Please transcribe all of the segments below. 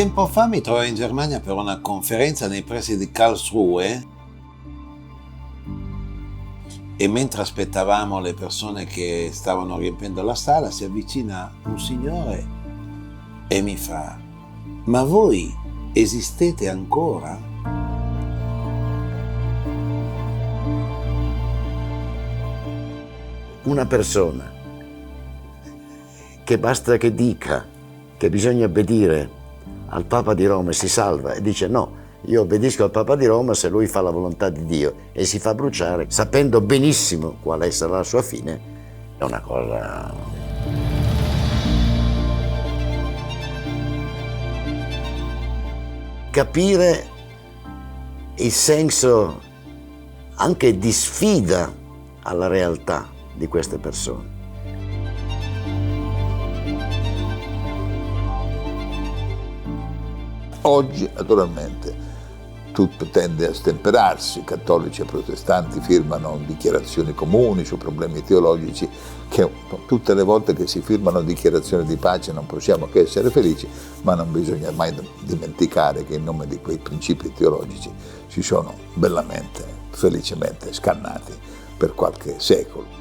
tempo fa mi trovai in Germania per una conferenza nei pressi di Karlsruhe e mentre aspettavamo le persone che stavano riempiendo la sala si avvicina un signore e mi fa: ma voi esistete ancora? Una persona che basta che dica che bisogna obbedire al Papa di Roma e si salva, e dice no, io obbedisco al Papa di Roma se lui fa la volontà di Dio, e si fa bruciare sapendo benissimo quale sarà la sua fine, è una cosa... Capire il senso anche di sfida alla realtà di queste persone. Oggi, naturalmente, tutto tende a stemperarsi, cattolici e protestanti firmano dichiarazioni comuni su problemi teologici che tutte le volte che si firmano dichiarazioni di pace non possiamo che essere felici, ma non bisogna mai dimenticare che in nome di quei principi teologici si sono bellamente, felicemente scannati per qualche secolo.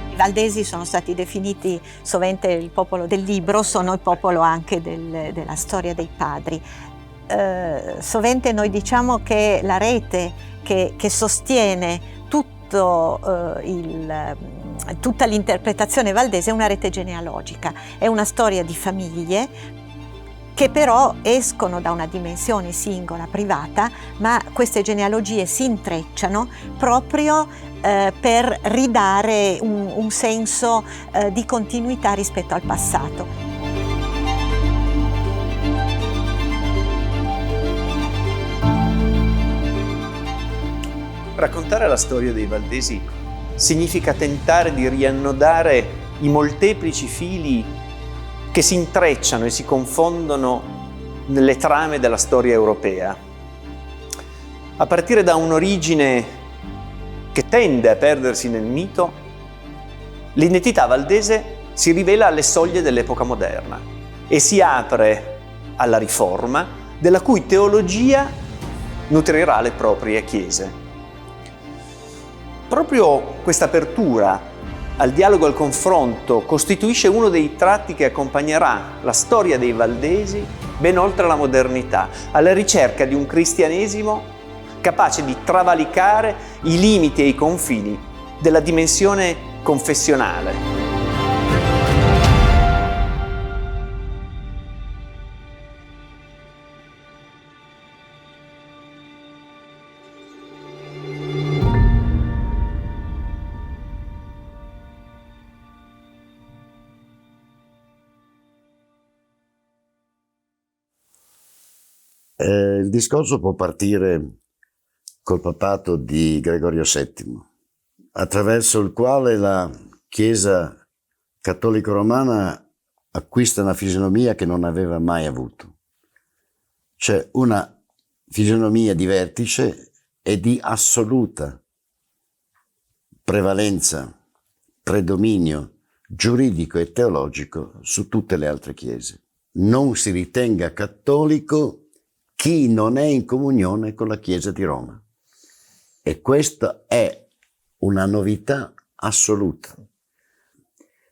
I valdesi sono stati definiti sovente il popolo del libro, sono il popolo anche della storia dei padri. Sovente noi diciamo che la rete che sostiene tutta l'interpretazione valdese è una rete genealogica, è una storia di famiglie che però escono da una dimensione singola, privata, ma queste genealogie si intrecciano proprio per ridare un senso di continuità rispetto al passato. Raccontare la storia dei valdesi significa tentare di riannodare i molteplici fili che si intrecciano e si confondono nelle trame della storia europea. A partire da un'origine che tende a perdersi nel mito, l'identità valdese si rivela alle soglie dell'epoca moderna e si apre alla riforma, della cui teologia nutrirà le proprie chiese. Proprio questa apertura al dialogo e al confronto costituisce uno dei tratti che accompagnerà la storia dei valdesi ben oltre la modernità, alla ricerca di un cristianesimo capace di travalicare i limiti e i confini della dimensione confessionale. Il discorso può partire col papato di Gregorio VII, attraverso il quale la Chiesa cattolico-romana acquista una fisionomia che non aveva mai avuto. C'è una fisionomia di vertice e di assoluta prevalenza, predominio giuridico e teologico su tutte le altre chiese. Non si ritenga cattolico chi non è in comunione con la Chiesa di Roma. E questa è una novità assoluta.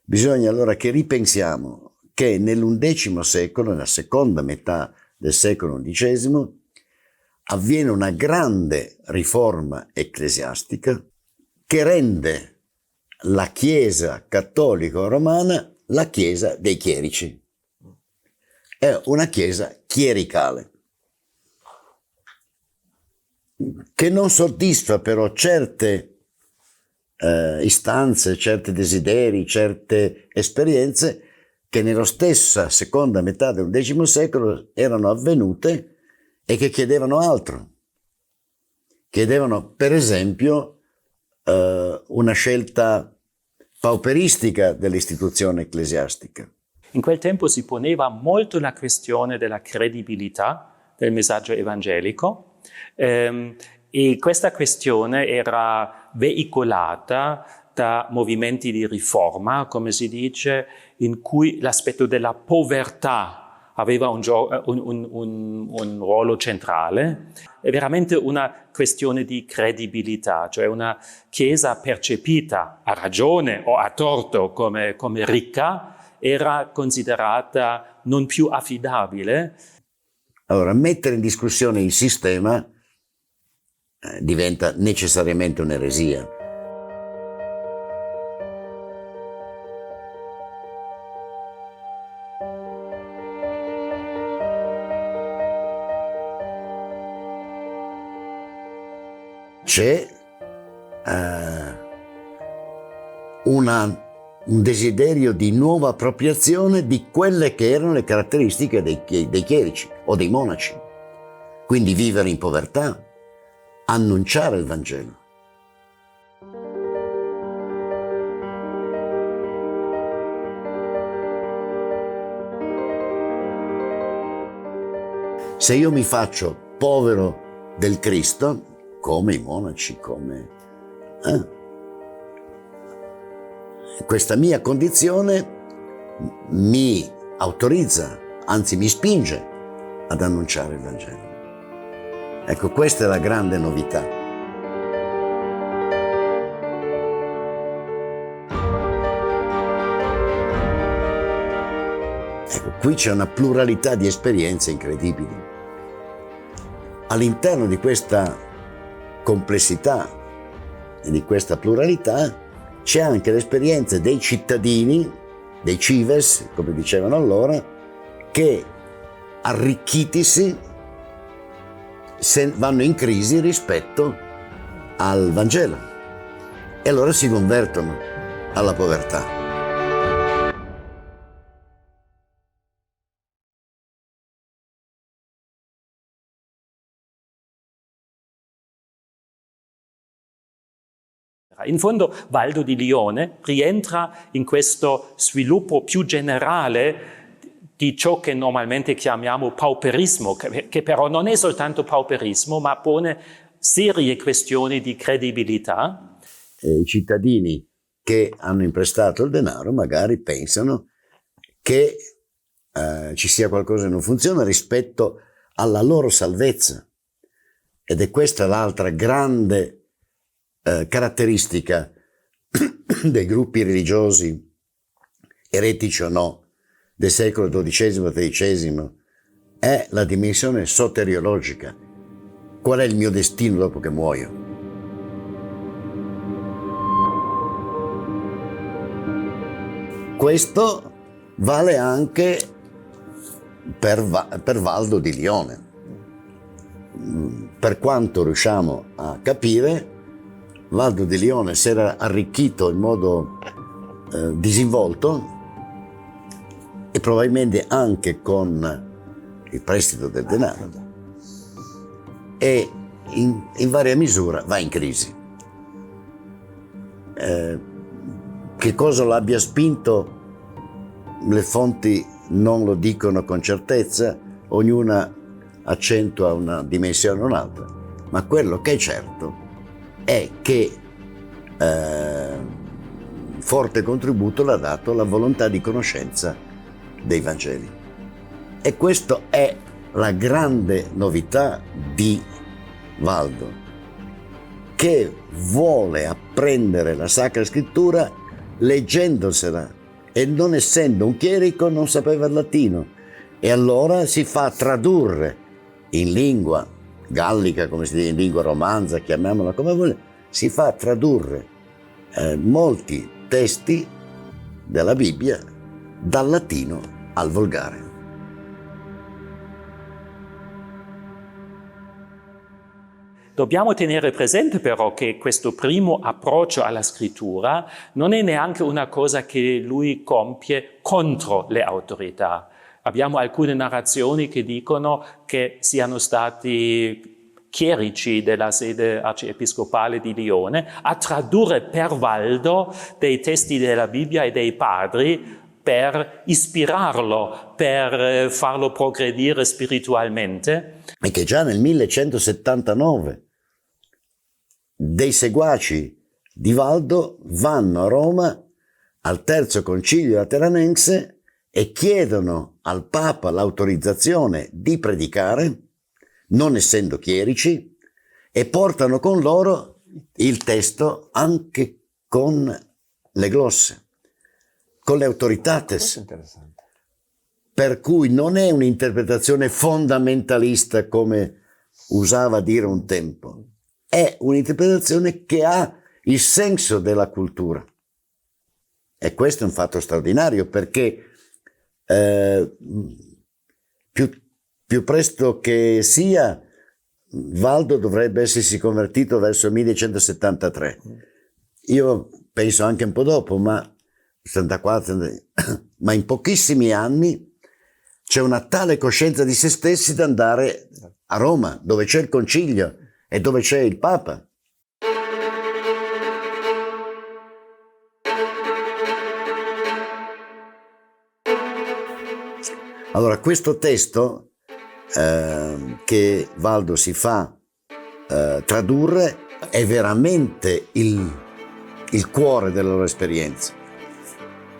Bisogna allora che ripensiamo che nell'undecimo secolo, nella seconda metà del secolo XI, avviene una grande riforma ecclesiastica che rende la Chiesa cattolico-romana la Chiesa dei chierici. È una Chiesa chiericale, che non soddisfa però certe istanze, certi desideri, certe esperienze che nella stessa seconda metà del XX secolo erano avvenute e che chiedevano altro. Chiedevano, per esempio, una scelta pauperistica dell'istituzione ecclesiastica. In quel tempo si poneva molto la questione della credibilità del messaggio evangelico e questa questione era veicolata da movimenti di riforma, come si dice, in cui l'aspetto della povertà aveva un ruolo centrale. È veramente una questione di credibilità, cioè una Chiesa percepita a ragione o a torto come ricca era considerata non più affidabile. Allora, mettere in discussione il sistema diventa necessariamente un'eresia. C'è un desiderio di nuova appropriazione di quelle che erano le caratteristiche dei chierici o dei monaci. Quindi vivere in povertà, annunciare il Vangelo. Se io mi faccio povero del Cristo, come i monaci, questa mia condizione mi autorizza, anzi mi spinge ad annunciare il Vangelo. Ecco, questa è la grande novità. Ecco, qui c'è una pluralità di esperienze incredibili. All'interno di questa complessità e di questa pluralità c'è anche l'esperienza dei cittadini, dei cives, come dicevano allora, che arricchitisi vanno in crisi rispetto al Vangelo e allora si convertono alla povertà. In fondo Valdo di Lione rientra in questo sviluppo più generale di ciò che normalmente chiamiamo pauperismo, che però non è soltanto pauperismo, ma pone serie questioni di credibilità. I cittadini che hanno imprestato il denaro magari pensano che ci sia qualcosa che non funziona rispetto alla loro salvezza. Ed è questa l'altra grande caratteristica dei gruppi religiosi, eretici o no, del secolo XII-XIII, è la dimensione soteriologica. Qual è il mio destino dopo che muoio? Questo vale anche per Valdo di Lione. Per quanto riusciamo a capire, Valdo di Lione si era arricchito in modo disinvolto e probabilmente anche con il prestito del denaro e in varia misura va in crisi. Che cosa l'abbia spinto? Le fonti non lo dicono con certezza, ognuna accentua una dimensione o un'altra, ma quello che è certo è che forte contributo l'ha dato la volontà di conoscenza dei Vangeli. E questa è la grande novità di Valdo, che vuole apprendere la Sacra Scrittura leggendosela e non essendo un chierico non sapeva il latino e allora si fa tradurre in lingua gallica, come si dice, in lingua romanza, chiamiamola come vuole, si fa tradurre molti testi della Bibbia dal latino al volgare. Dobbiamo tenere presente però che questo primo approccio alla scrittura non è neanche una cosa che lui compie contro le autorità. Abbiamo alcune narrazioni che dicono che siano stati chierici della sede arciepiscopale di Lione a tradurre per Valdo dei testi della Bibbia e dei padri per ispirarlo, per farlo progredire spiritualmente. E che già nel 1179 dei seguaci di Valdo vanno a Roma al terzo concilio lateranense e chiedono al Papa l'autorizzazione di predicare, non essendo chierici, e portano con loro il testo anche con le glosse, con le autoritates, per cui non è un'interpretazione fondamentalista come usava dire un tempo, è un'interpretazione che ha il senso della cultura. E questo è un fatto straordinario, perché più presto che sia, Valdo dovrebbe essersi convertito verso il 1173. Io penso anche un po' dopo, ma 74, ma in pochissimi anni c'è una tale coscienza di se stessi da andare a Roma, dove c'è il concilio e dove c'è il Papa. Allora, questo testo che Valdo si fa tradurre è veramente il cuore della loro esperienza,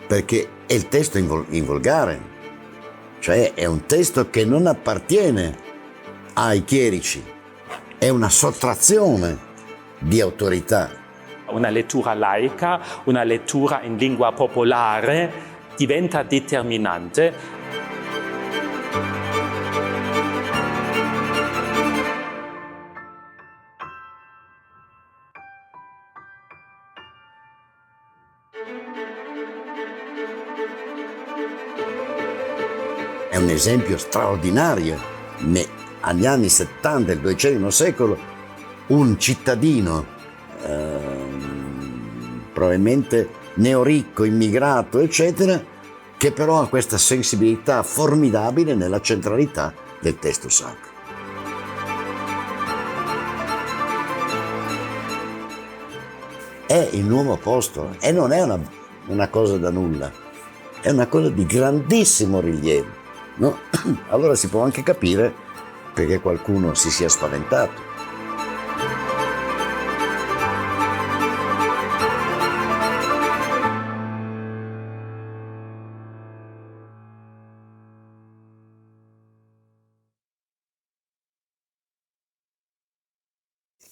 perché è il testo in volgare, cioè è un testo che non appartiene ai chierici, è una sottrazione di autorità. Una lettura laica, una lettura in lingua popolare diventa determinante. È un esempio straordinario. Agli anni 70 del XX secolo, un cittadino, probabilmente neoricco, immigrato, eccetera, che però ha questa sensibilità formidabile nella centralità del testo sacro. È il nuovo apostolo e non è una cosa da nulla, è una cosa di grandissimo rilievo, no? Allora si può anche capire perché qualcuno si sia spaventato.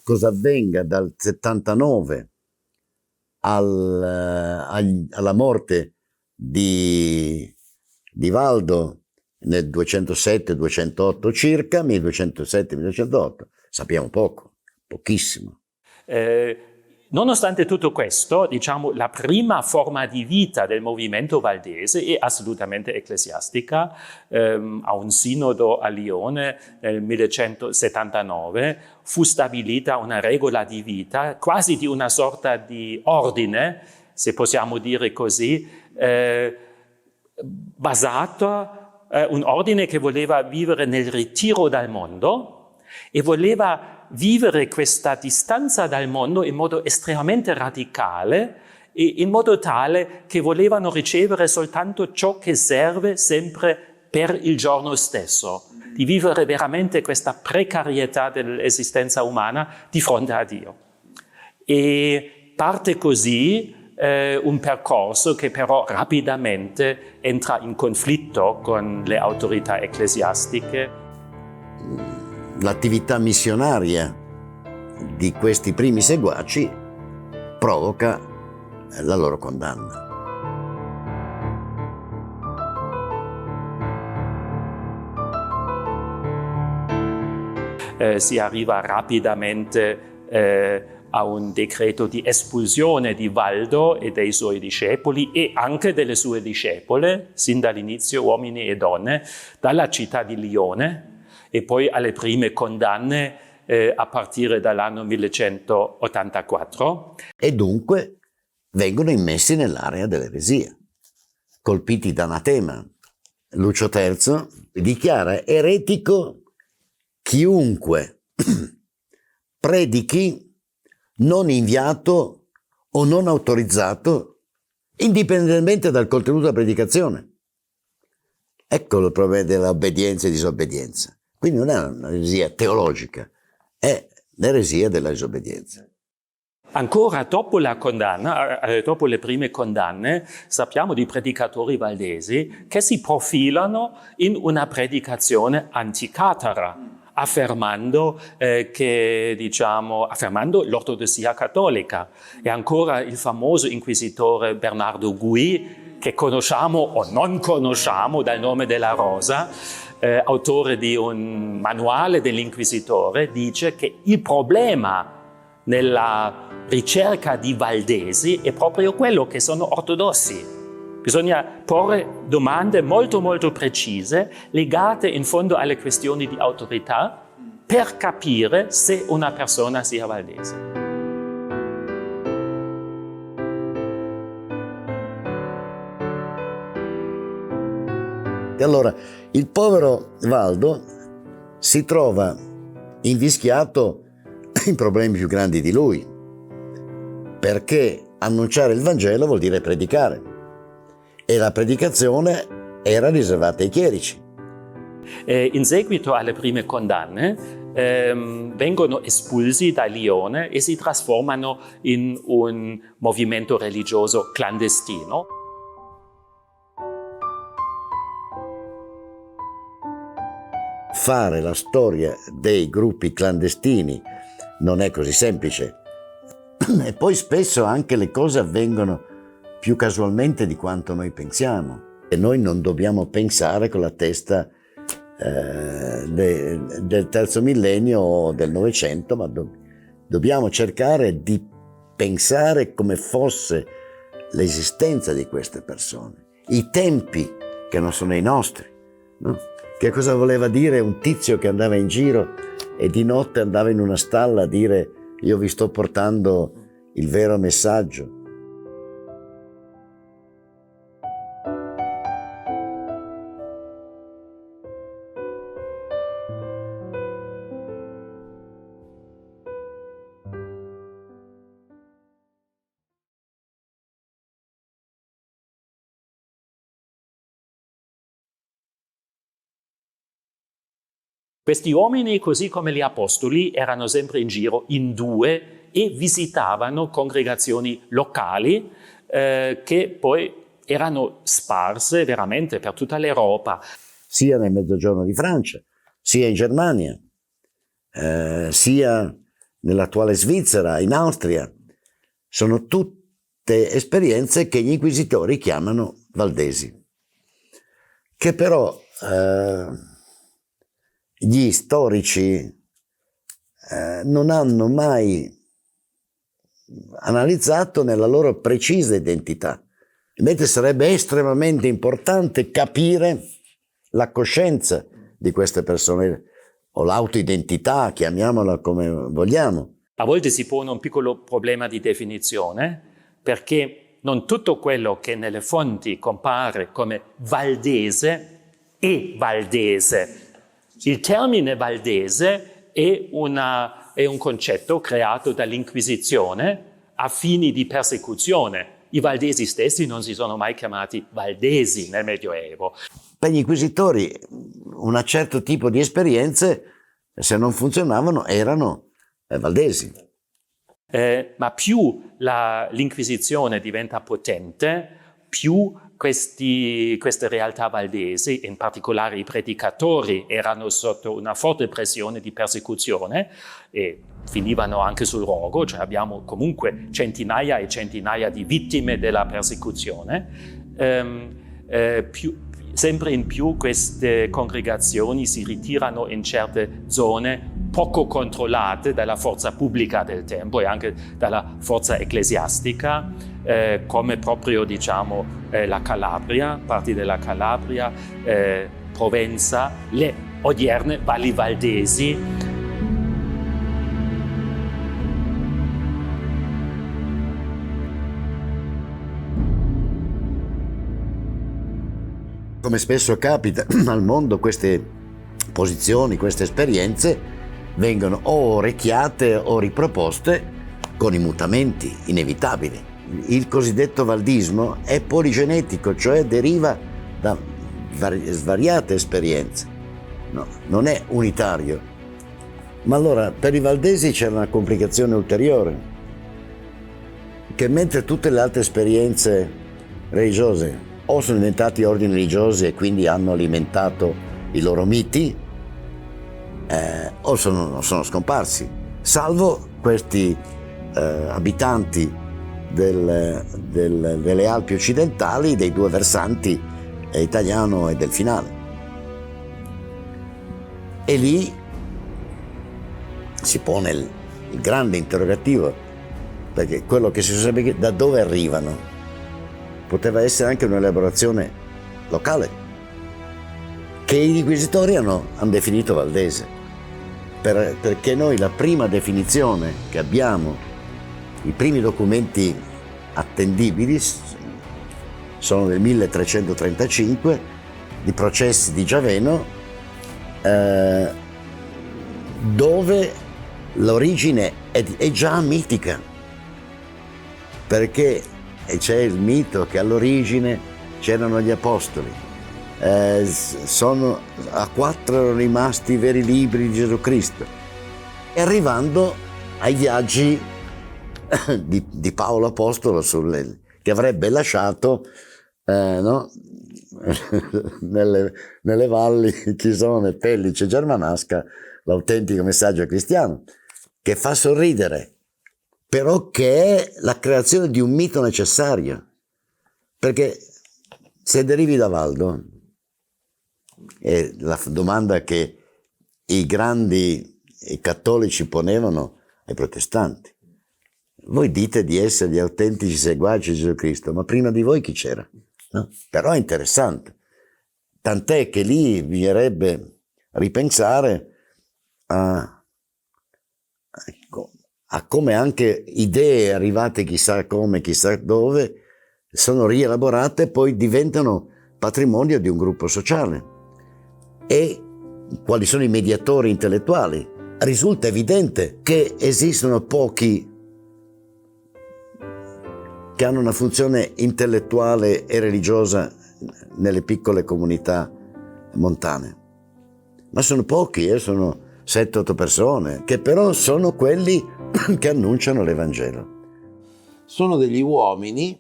Cosa avvenga dal 79 alla morte di Valdo nel 207-208 circa, 1207-1208, sappiamo pochissimo. Nonostante tutto questo, diciamo, la prima forma di vita del movimento valdese è assolutamente ecclesiastica. A un sinodo a Lione nel 1179 fu stabilita una regola di vita, quasi di una sorta di ordine, se possiamo dire così, basato un ordine che voleva vivere nel ritiro dal mondo e voleva vivere questa distanza dal mondo in modo estremamente radicale e in modo tale che volevano ricevere soltanto ciò che serve sempre per il giorno stesso, di vivere veramente questa precarietà dell'esistenza umana di fronte a Dio. E parte così un percorso che però rapidamente entra in conflitto con le autorità ecclesiastiche. L'attività missionaria di questi primi seguaci provoca la loro condanna. Si arriva rapidamente a un decreto di espulsione di Valdo e dei suoi discepoli e anche delle sue discepole, sin dall'inizio uomini e donne, dalla città di Lione e poi alle prime condanne a partire dall'anno 1184. E dunque vengono immessi nell'area dell'eresia, colpiti da anatema. Lucio III dichiara eretico chiunque predichi non inviato o non autorizzato, indipendentemente dal contenuto della predicazione. Ecco il problema dell'obbedienza e disobbedienza. Quindi non è un'eresia teologica, è l'eresia della disobbedienza. Ancora dopo la condanna, dopo le prime condanne, sappiamo di predicatori valdesi che si profilano in una predicazione anticatara, affermando l'ortodossia cattolica. E ancora il famoso inquisitore Bernardo Gui, che conosciamo o non conosciamo dal nome della Rosa, autore di un manuale dell'inquisitore, dice che il problema nella ricerca di valdesi è proprio quello che sono ortodossi. Bisogna porre domande molto molto precise, legate in fondo alle questioni di autorità, per capire se una persona sia valdese. E allora il povero Valdo si trova invischiato in problemi più grandi di lui, perché annunciare il Vangelo vuol dire predicare, e la predicazione era riservata ai chierici. In seguito alle prime condanne vengono espulsi da Lione e si trasformano in un movimento religioso clandestino. Fare la storia dei gruppi clandestini non è così semplice, e poi spesso anche le cose avvengono più casualmente di quanto noi pensiamo, e noi non dobbiamo pensare con la testa del terzo millennio o del Novecento, ma dobbiamo cercare di pensare come fosse l'esistenza di queste persone, i tempi che non sono i nostri, no? Che cosa voleva dire un tizio che andava in giro e di notte andava in una stalla a dire: io vi sto portando il vero messaggio. Questi uomini, così come gli apostoli, erano sempre in giro in due e visitavano congregazioni locali che poi erano sparse veramente per tutta l'Europa. Sia nel mezzogiorno di Francia, sia in Germania, sia nell'attuale Svizzera, in Austria. Sono tutte esperienze che gli inquisitori chiamano valdesi, che però gli storici non hanno mai analizzato nella loro precisa identità. Invece sarebbe estremamente importante capire la coscienza di queste persone, o l'autoidentità, chiamiamola come vogliamo. A volte si pone un piccolo problema di definizione, perché non tutto quello che nelle fonti compare come valdese è valdese. Il termine valdese è un concetto creato dall'Inquisizione a fini di persecuzione. I valdesi stessi non si sono mai chiamati valdesi nel Medioevo. Per gli inquisitori un certo tipo di esperienze, se non funzionavano, erano valdesi. Ma più l'Inquisizione diventa potente, più queste realtà valdesi, in particolare i predicatori, erano sotto una forte pressione di persecuzione e finivano anche sul rogo, cioè abbiamo comunque centinaia e centinaia di vittime della persecuzione. Sempre in più queste congregazioni si ritirano in certe zone poco controllate dalla forza pubblica del tempo e anche dalla forza ecclesiastica, come proprio la Calabria, parti della Calabria, Provenza, le odierne valli valdesi. Come spesso capita al mondo, queste posizioni, queste esperienze vengono o orecchiate o riproposte con i mutamenti inevitabili. Il cosiddetto valdismo è poligenetico, cioè deriva da svariate esperienze, no, non è unitario. Ma allora per i valdesi c'era una complicazione ulteriore, che mentre tutte le altre esperienze religiose o sono diventati ordini religiosi e quindi hanno alimentato i loro miti, o sono scomparsi, salvo questi abitanti delle Alpi occidentali, dei due versanti italiano e delfinale. E lì si pone il grande interrogativo, perché quello che si sarebbe chiesto, da dove arrivano? Poteva essere anche un'elaborazione locale, che gli inquisitori hanno definito valdese, perché noi la prima definizione che abbiamo, i primi documenti attendibili sono del 1335, di processi di Giaveno, dove l'origine è già mitica, perché c'è il mito che all'origine c'erano gli apostoli, sono a 4 erano rimasti i veri libri di Gesù Cristo, e arrivando ai viaggi di Paolo Apostolo che avrebbe lasciato no? nelle valli Chisone, Pellice e Germanasca l'autentico messaggio cristiano, che fa sorridere, però che è la creazione di un mito necessario, perché se derivi da Valdo, è la domanda che i grandi cattolici ponevano ai protestanti: voi dite di essere gli autentici seguaci di Gesù Cristo, ma prima di voi chi c'era? No? Però è interessante, tant'è che lì bisognerebbe ripensare a come anche idee arrivate chissà come, chissà dove, sono rielaborate e poi diventano patrimonio di un gruppo sociale. E quali sono i mediatori intellettuali? Risulta evidente che esistono pochi che hanno una funzione intellettuale e religiosa nelle piccole comunità montane. Ma sono pochi, sono 7-8 persone, che però sono quelli che annunciano l'Evangelo. Sono degli uomini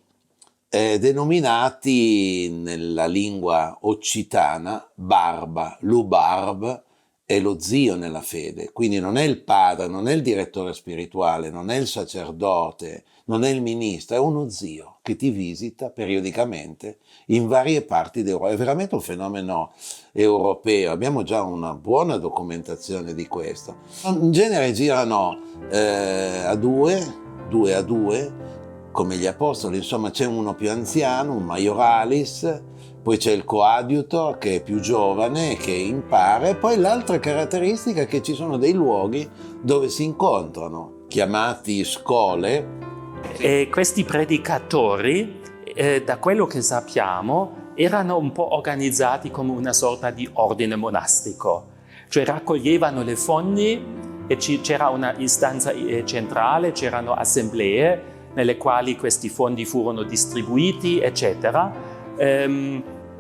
denominati nella lingua occitana barba, l'ubarb è lo zio nella fede, quindi non è il padre, non è il direttore spirituale, non è il sacerdote, non è il ministro, è uno zio che ti visita periodicamente in varie parti d'Europa. È veramente un fenomeno europeo, abbiamo già una buona documentazione di questo. In genere girano a due, come gli apostoli, insomma c'è uno più anziano, un maioralis, poi c'è il coadiutor che è più giovane, che impara, e poi l'altra caratteristica è che ci sono dei luoghi dove si incontrano, chiamati scole. E questi predicatori, da quello che sappiamo, erano un po' organizzati come una sorta di ordine monastico, cioè raccoglievano le fondi e c'era una istanza centrale, c'erano assemblee nelle quali questi fondi furono distribuiti, eccetera.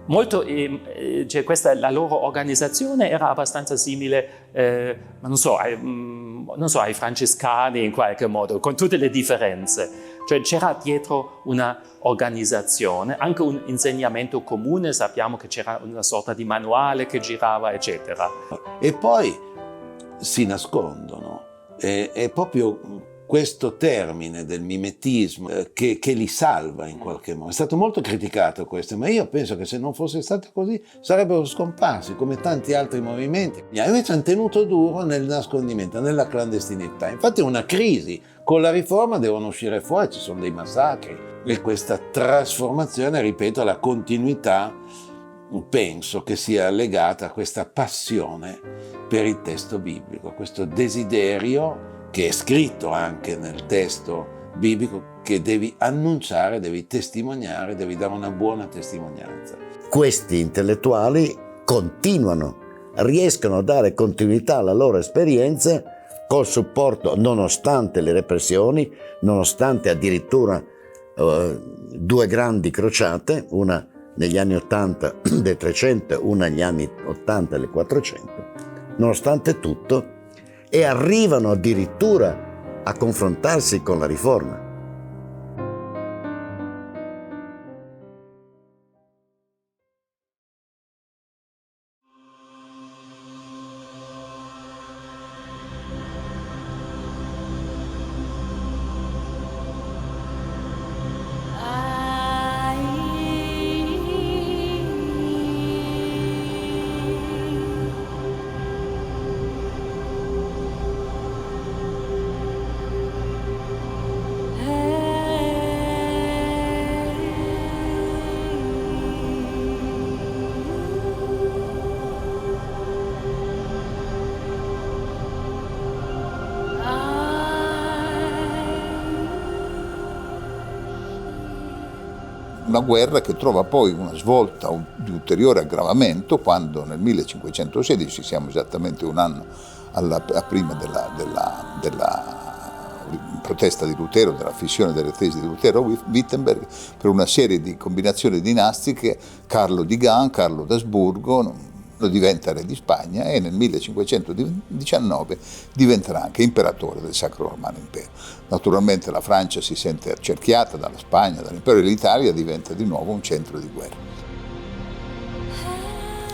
La loro organizzazione era abbastanza simile, ai francescani in qualche modo, con tutte le differenze. Cioè c'era dietro una organizzazione, anche un insegnamento comune, sappiamo che c'era una sorta di manuale che girava, eccetera. E poi si nascondono, è proprio questo termine del mimetismo che li salva in qualche modo. È stato molto criticato questo, ma io penso che se non fosse stato così sarebbero scomparsi come tanti altri movimenti. Invece hanno tenuto duro nel nascondimento, nella clandestinità. Infatti è una crisi, con la riforma devono uscire fuori, ci sono dei massacri, e questa trasformazione, ripeto, la continuità penso che sia legata a questa passione per il testo biblico, questo desiderio che è scritto anche nel testo biblico, che devi annunciare, devi testimoniare, devi dare una buona testimonianza. Questi intellettuali continuano riescano a dare continuità alla loro esperienza col supporto, nonostante le repressioni, nonostante addirittura 2 grandi crociate, una negli anni 80 del 300, una negli anni 80 del 400, nonostante tutto, e arrivano addirittura a confrontarsi con la riforma. Una guerra che trova poi una svolta di ulteriore aggravamento quando nel 1516, siamo esattamente un anno prima della protesta di Lutero, della fissione delle tesi di Lutero-Wittenberg, per una serie di combinazioni dinastiche, Carlo di Gand, Carlo d'Asburgo, lo diventa re di Spagna e nel 1519 diventerà anche imperatore del Sacro Romano Impero. Naturalmente la Francia si sente accerchiata dalla Spagna, dall'impero, e l'Italia diventa di nuovo un centro di guerra.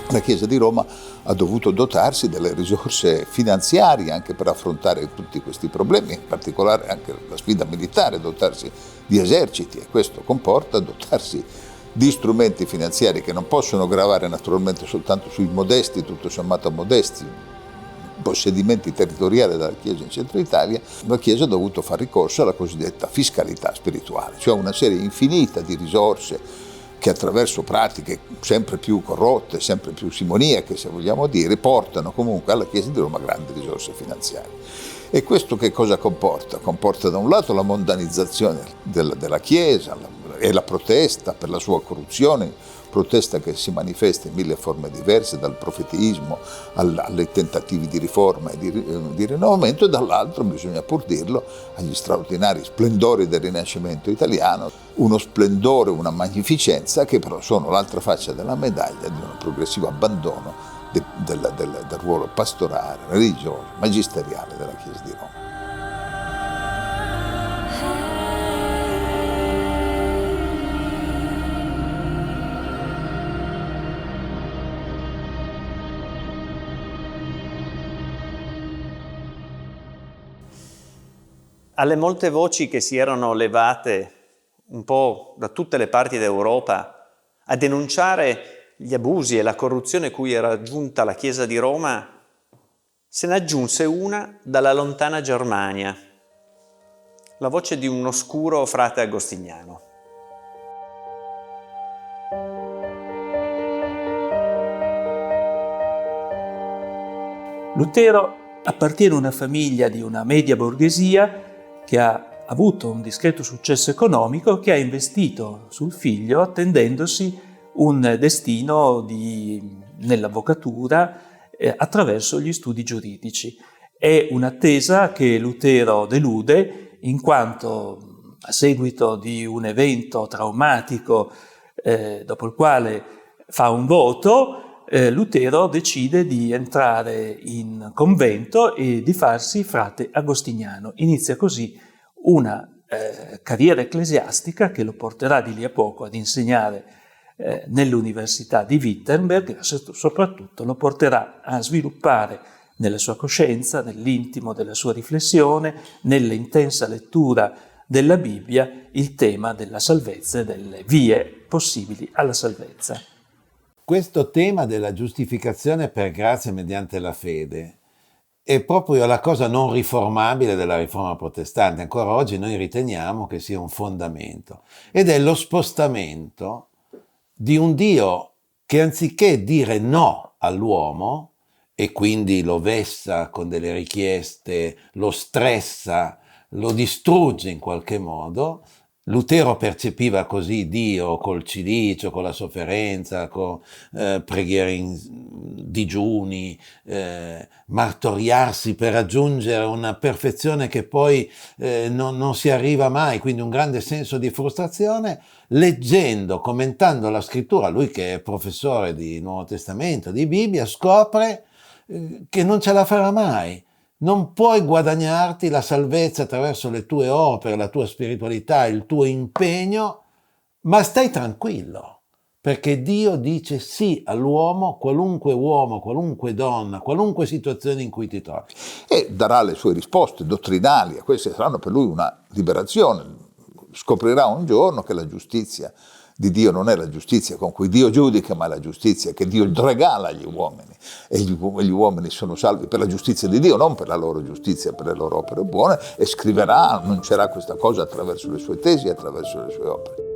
La Chiesa di Roma ha dovuto dotarsi delle risorse finanziarie anche per affrontare tutti questi problemi, in particolare anche la sfida militare, dotarsi di eserciti, e questo comporta dotarsi di strumenti finanziari che non possono gravare naturalmente soltanto sui modesti, tutto sommato modesti, possedimenti territoriali della Chiesa in Centro Italia. La Chiesa ha dovuto fare ricorso alla cosiddetta fiscalità spirituale, cioè una serie infinita di risorse che attraverso pratiche sempre più corrotte, sempre più simoniache, se vogliamo dire, portano comunque alla Chiesa di Roma grandi risorse finanziarie. E questo che cosa comporta? Comporta da un lato la mondanizzazione della Chiesa e la protesta per la sua corruzione, protesta che si manifesta in 1000 forme diverse, dal profetismo ai tentativi di riforma e di rinnovamento, e dall'altro, bisogna pur dirlo, agli straordinari splendori del Rinascimento italiano, uno splendore, una magnificenza che però sono l'altra faccia della medaglia di un progressivo abbandono del ruolo pastorale, religioso, magisteriale della Chiesa di Roma. Alle molte voci che si erano levate un po' da tutte le parti d'Europa a denunciare gli abusi e la corruzione cui era giunta la Chiesa di Roma, se ne aggiunse una dalla lontana Germania, la voce di un oscuro frate agostiniano. Lutero appartiene a una famiglia di una media borghesia che ha avuto un discreto successo economico, che ha investito sul figlio attendendosi un destino nell'avvocatura attraverso gli studi giuridici. È un'attesa che Lutero delude, in quanto a seguito di un evento traumatico dopo il quale fa un voto, Lutero decide di entrare in convento e di farsi frate agostiniano. Inizia così una carriera ecclesiastica che lo porterà di lì a poco ad insegnare nell'Università di Wittenberg, e soprattutto lo porterà a sviluppare nella sua coscienza, nell'intimo della sua riflessione, nell'intensa lettura della Bibbia, il tema della salvezza e delle vie possibili alla salvezza. Questo tema della giustificazione per grazia mediante la fede è proprio la cosa non riformabile della riforma protestante. Ancora oggi noi riteniamo che sia un fondamento, ed è lo spostamento di un Dio che, anziché dire no all'uomo e quindi lo vessa con delle richieste, lo stressa, lo distrugge in qualche modo, Lutero percepiva così Dio col cilicio, con la sofferenza, con preghiere in digiuni, martoriarsi per raggiungere una perfezione che poi non si arriva mai, quindi un grande senso di frustrazione. Leggendo, commentando la scrittura, lui che è professore di Nuovo Testamento, di Bibbia, scopre che non ce la farà mai. Non puoi guadagnarti la salvezza attraverso le tue opere, la tua spiritualità, il tuo impegno, ma stai tranquillo, perché Dio dice sì all'uomo, qualunque donna, qualunque situazione in cui ti trovi. E darà le sue risposte dottrinali, e queste saranno per lui una liberazione. Scoprirà un giorno che la giustizia di Dio non è la giustizia con cui Dio giudica, ma è la giustizia che Dio regala agli uomini. E gli uomini sono salvi per la giustizia di Dio, non per la loro giustizia, per le loro opere buone, e scriverà, annuncerà questa cosa attraverso le sue tesi e attraverso le sue opere.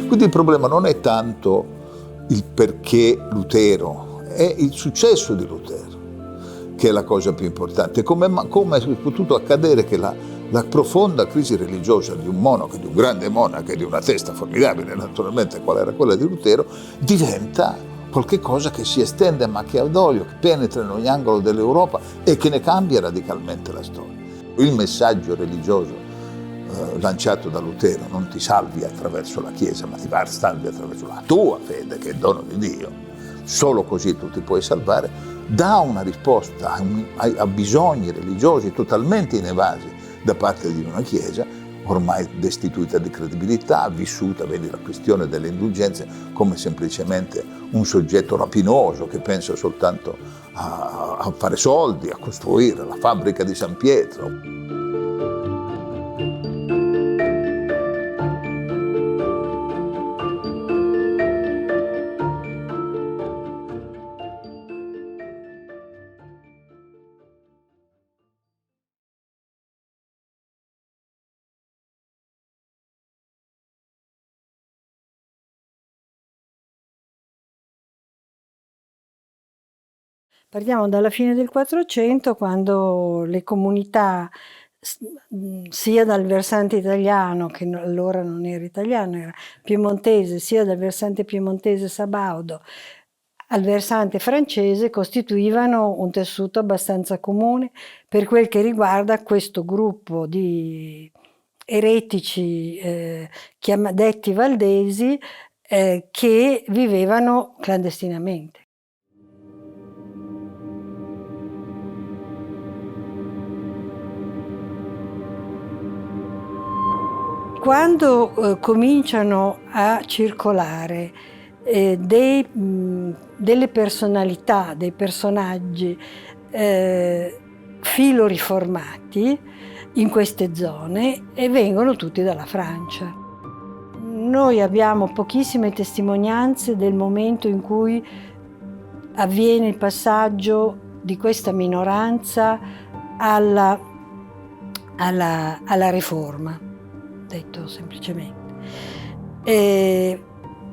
Quindi il problema non è tanto il perché Lutero, è il successo di Lutero che è la cosa più importante. Come è potuto accadere che la profonda crisi religiosa di un monaco, di un grande monaco e di una testa formidabile, naturalmente qual era quella di Lutero, diventa qualche cosa che si estende a macchia d'olio, che penetra in ogni angolo dell'Europa e che ne cambia radicalmente la storia. Il messaggio religioso lanciato da Lutero, non ti salvi attraverso la Chiesa, ma ti salvi attraverso la tua fede, che è dono di Dio, solo così tu ti puoi salvare, dà una risposta a bisogni religiosi totalmente inevasi da parte di una Chiesa ormai destituita di credibilità, vissuta, vedi la questione delle indulgenze, come semplicemente un soggetto rapinoso che pensa soltanto a fare soldi, a costruire la fabbrica di San Pietro. Partiamo dalla fine del 400, quando le comunità, sia dal versante italiano, che allora non era italiano, era piemontese, sia dal versante piemontese sabaudo al versante francese, costituivano un tessuto abbastanza comune per quel che riguarda questo gruppo di eretici detti valdesi che vivevano clandestinamente. Quando cominciano a circolare delle personalità, dei personaggi filoriformati in queste zone, e vengono tutti dalla Francia. Noi abbiamo pochissime testimonianze del momento in cui avviene il passaggio di questa minoranza alla Riforma, detto semplicemente.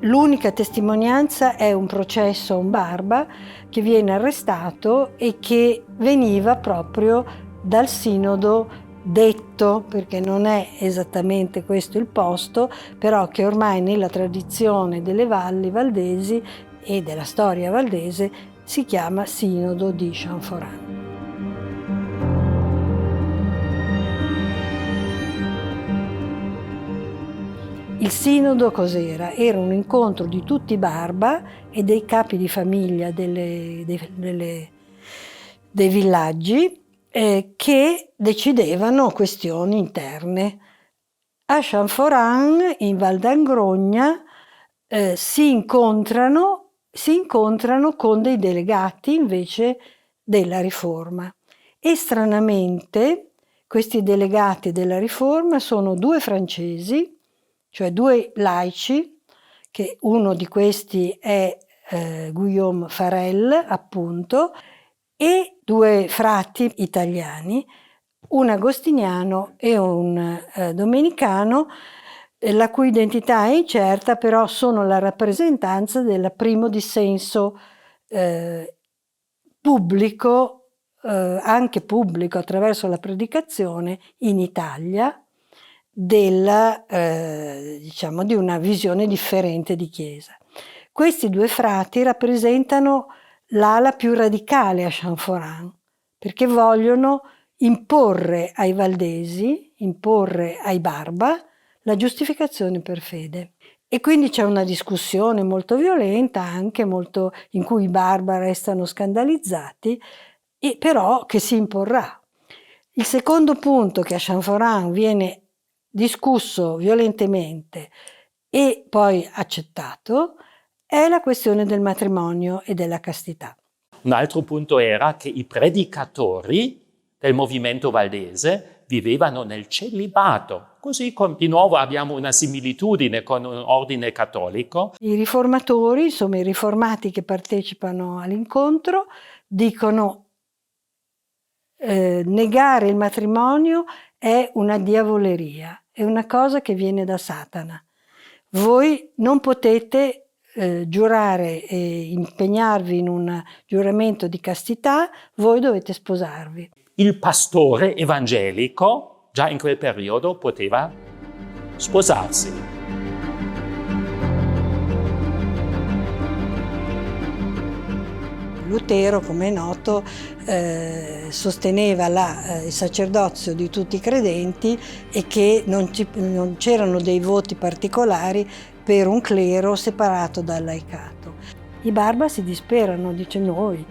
L'unica testimonianza è un processo a un barba che viene arrestato e che veniva proprio dal sinodo detto, perché non è esattamente questo il posto, però che ormai nella tradizione delle valli valdesi e della storia valdese si chiama Sinodo di Chanforan. Il sinodo cos'era? Era un incontro di tutti i barba e dei capi di famiglia dei villaggi che decidevano questioni interne. A Chanforan, in Val d'Angrogna, si incontrano con dei delegati invece della Riforma. E stranamente questi delegati della Riforma sono due francesi, cioè due laici, che uno di questi è Guillaume Farel, appunto, e due frati italiani, un agostiniano e un domenicano, la cui identità è incerta, però sono la rappresentanza del primo dissenso pubblico, anche pubblico attraverso la predicazione in Italia, diciamo, di una visione differente di Chiesa. Questi due frati rappresentano l'ala più radicale a Champforin, perché vogliono imporre ai valdesi, imporre ai Barba, la giustificazione per fede. E quindi c'è una discussione molto violenta, anche molto, in cui i Barba restano scandalizzati, e però che si imporrà. Il secondo punto che a Champforin viene discusso violentemente e poi accettato è la questione del matrimonio e della castità. Un altro punto era che i predicatori del movimento valdese vivevano nel celibato. Così di nuovo abbiamo una similitudine con un ordine cattolico. I riformatori, insomma i riformati che partecipano all'incontro, dicono negare il matrimonio è una diavoleria, è una cosa che viene da Satana. Voi non potete giurare e impegnarvi in un giuramento di castità, voi dovete sposarvi. Il pastore evangelico già in quel periodo poteva sposarsi. Lutero, come è noto, sosteneva il sacerdozio di tutti i credenti e che non c'erano dei voti particolari per un clero separato dal laicato. I Barba si disperano, dice noi.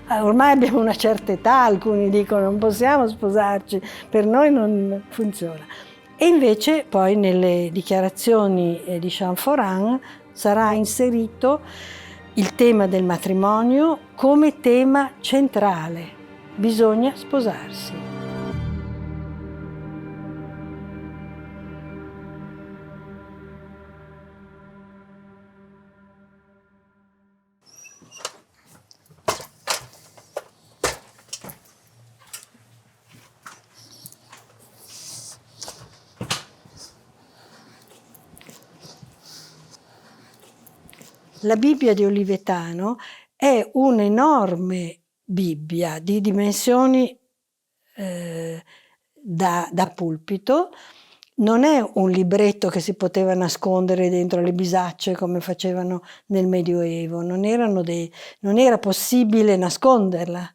Ormai abbiamo una certa età, alcuni dicono non possiamo sposarci, per noi non funziona. E invece poi nelle dichiarazioni di Champforin sarà inserito il tema del matrimonio come tema centrale. Bisogna sposarsi. La Bibbia di Olivetano è un'enorme Bibbia di dimensioni da pulpito, non è un libretto che si poteva nascondere dentro le bisacce come facevano nel Medioevo, non era possibile nasconderla.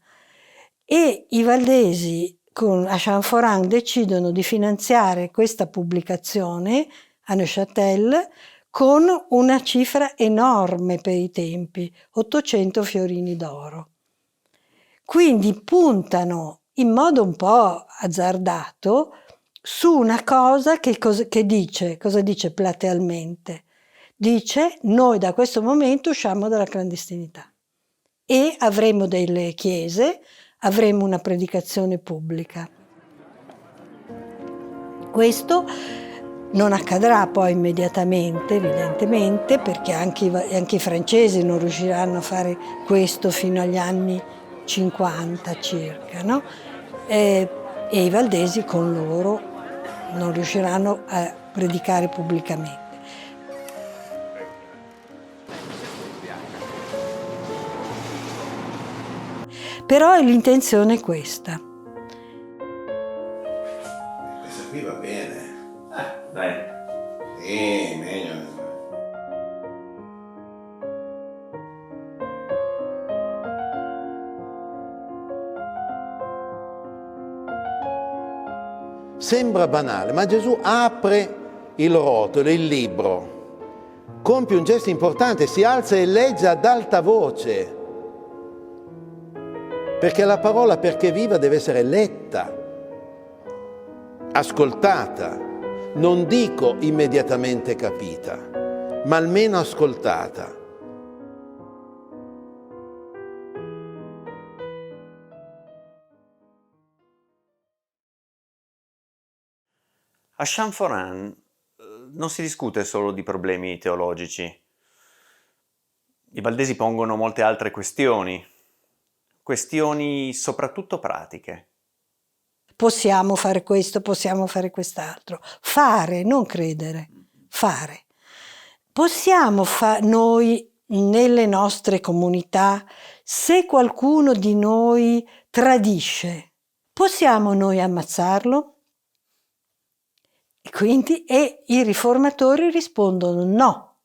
E i valdesi a Champforin decidono di finanziare questa pubblicazione a Neuchâtel con una cifra enorme per i tempi, 800 fiorini d'oro. Quindi puntano in modo un po' azzardato su una cosa che dice, cosa dice platealmente? Dice: noi da questo momento usciamo dalla clandestinità e avremo delle chiese, avremo una predicazione pubblica. Questo non accadrà poi immediatamente, evidentemente, perché anche i francesi non riusciranno a fare questo fino agli anni 50 circa, no? E i valdesi con loro non riusciranno a predicare pubblicamente. Però l'intenzione è questa. Questa qui va bene. Dai. Sì, meglio. Sembra banale, ma Gesù apre il rotolo, il libro, compie un gesto importante, si alza e legge ad alta voce, perché la parola, perché viva, deve essere letta, ascoltata. Non dico immediatamente capita, ma almeno ascoltata. A Champforin non si discute solo di problemi teologici. I valdesi pongono molte altre questioni soprattutto pratiche. possiamo fare questo, possiamo fare quest'altro. Fare, non credere, fare. Possiamo noi nelle nostre comunità, se qualcuno di noi tradisce, possiamo noi ammazzarlo? Quindi, e i riformatori rispondono no,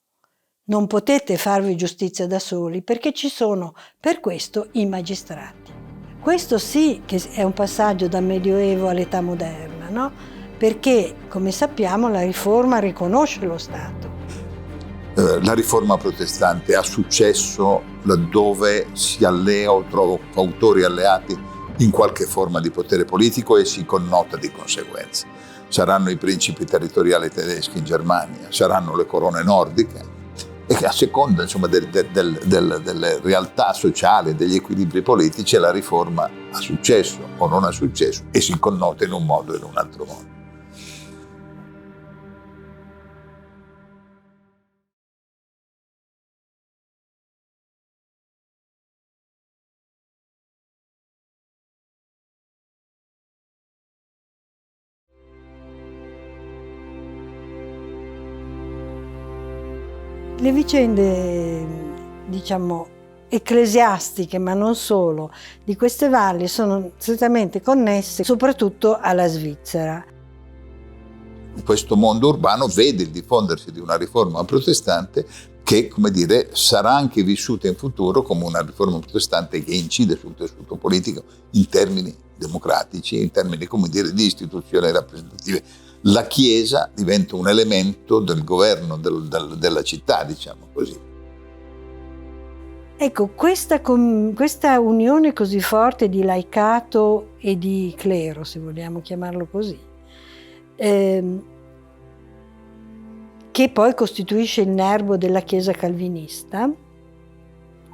non potete farvi giustizia da soli perché ci sono per questo i magistrati. Questo sì che è un passaggio dal Medioevo all'età moderna, no? Perché, come sappiamo, la riforma riconosce lo Stato. La riforma protestante ha successo laddove si allea o trova autori alleati in qualche forma di potere politico e si connota di conseguenza. Saranno i principi territoriali tedeschi in Germania, saranno le corone nordiche, e che a seconda, insomma, delle realtà sociali e degli equilibri politici la riforma ha successo o non ha successo e si connota in un modo o in un altro modo. Le vicende, diciamo, ecclesiastiche, ma non solo, di queste valli sono strettamente connesse soprattutto alla Svizzera. Questo mondo urbano vede il diffondersi di una riforma protestante che, come dire, sarà anche vissuta in futuro come una riforma protestante che incide sul tessuto politico in termini democratici, in termini, come dire, di istituzioni rappresentative. La Chiesa diventa un elemento del governo della città, diciamo così. Ecco, questa unione così forte di laicato e di clero, se vogliamo chiamarlo così, che poi costituisce il nervo della Chiesa calvinista,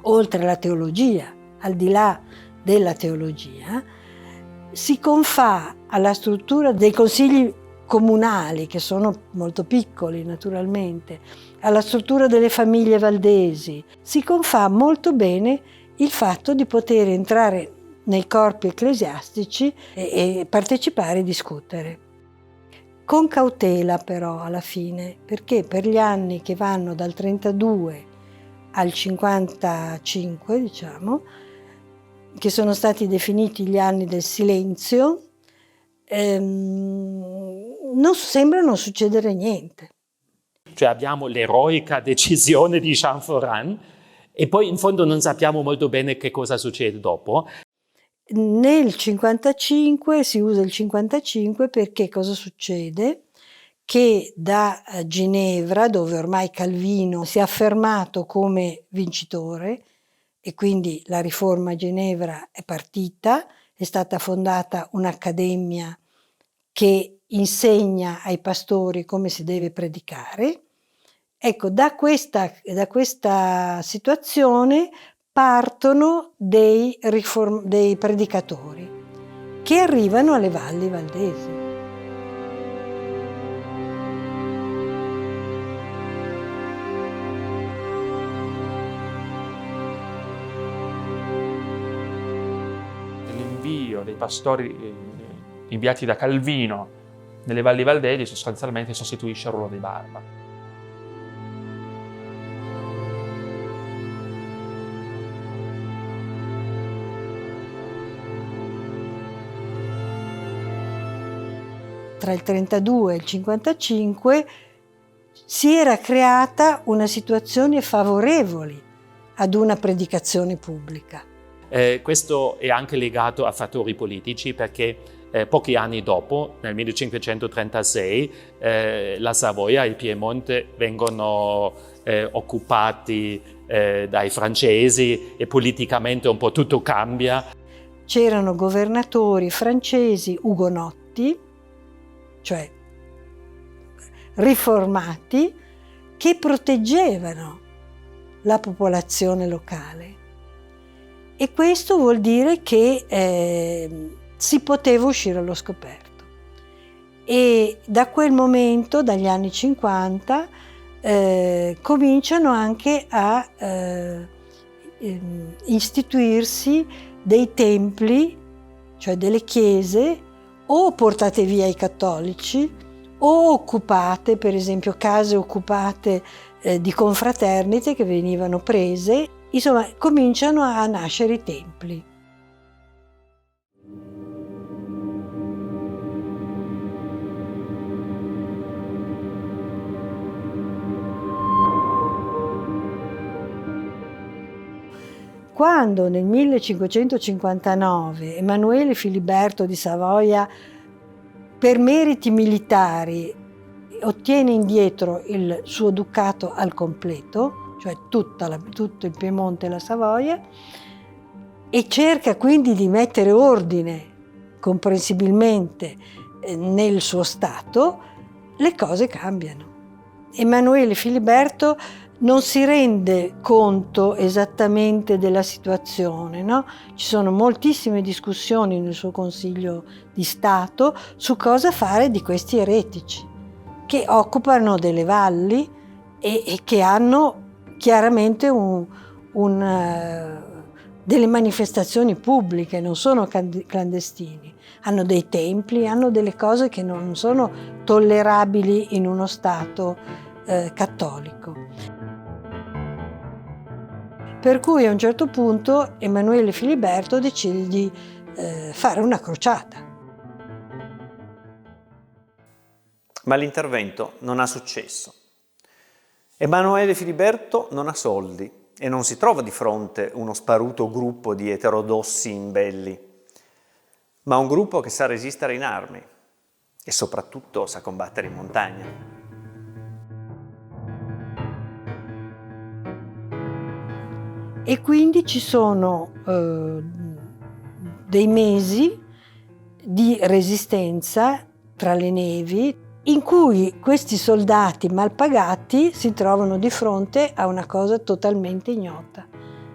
oltre alla teologia, al di là della teologia, si confà alla struttura dei consigli comunali, che sono molto piccoli naturalmente, alla struttura delle famiglie valdesi, si confà molto bene il fatto di poter entrare nei corpi ecclesiastici e partecipare e discutere. Con cautela però alla fine, perché per gli anni che vanno dal 32 al 55, diciamo, che sono stati definiti gli anni del silenzio, non sembra non succedere niente. Cioè abbiamo l'eroica decisione di Jean Foran e poi in fondo non sappiamo molto bene che cosa succede dopo. Nel 55 si usa il 55 perché cosa succede? Che da Ginevra, dove ormai Calvino si è affermato come vincitore e quindi la riforma a Ginevra è partita, è stata fondata un'accademia che insegna ai pastori come si deve predicare. Ecco, da questa situazione partono dei predicatori che arrivano alle valli valdesi. L'invio dei pastori inviati da Calvino nelle valli valdesi sostanzialmente sostituisce il ruolo dei Barba. Tra il 32 e il 55 si era creata una situazione favorevole ad una predicazione pubblica. Questo è anche legato a fattori politici perché pochi anni dopo, nel 1536, la Savoia e il Piemonte vengono occupati dai francesi e politicamente un po' tutto cambia. C'erano governatori francesi ugonotti, cioè riformati, che proteggevano la popolazione locale. E questo vuol dire che si poteva uscire allo scoperto. E da quel momento, dagli anni 50, cominciano anche a istituirsi dei templi, cioè delle chiese, o portate via i cattolici o occupate, per esempio case occupate di confraternite che venivano prese. Insomma, cominciano a nascere i templi. Quando nel 1559 Emanuele Filiberto di Savoia, per meriti militari, ottiene indietro il suo ducato al completo, cioè tutto il Piemonte e la Savoia, e cerca quindi di mettere ordine comprensibilmente nel suo stato, le cose cambiano. Emanuele Filiberto non si rende conto esattamente della situazione, no? Ci sono moltissime discussioni nel suo Consiglio di Stato su cosa fare di questi eretici che occupano delle valli e che hanno chiaramente delle manifestazioni pubbliche, non sono clandestini, hanno dei templi, hanno delle cose che non sono tollerabili in uno Stato cattolico. Per cui a un certo punto Emanuele Filiberto decide di fare una crociata. Ma l'intervento non ha successo. Emanuele Filiberto non ha soldi e non si trova di fronte uno sparuto gruppo di eterodossi imbelli, ma un gruppo che sa resistere in armi e soprattutto sa combattere in montagna. E quindi ci sono dei mesi di resistenza tra le nevi in cui questi soldati mal pagati si trovano di fronte a una cosa totalmente ignota,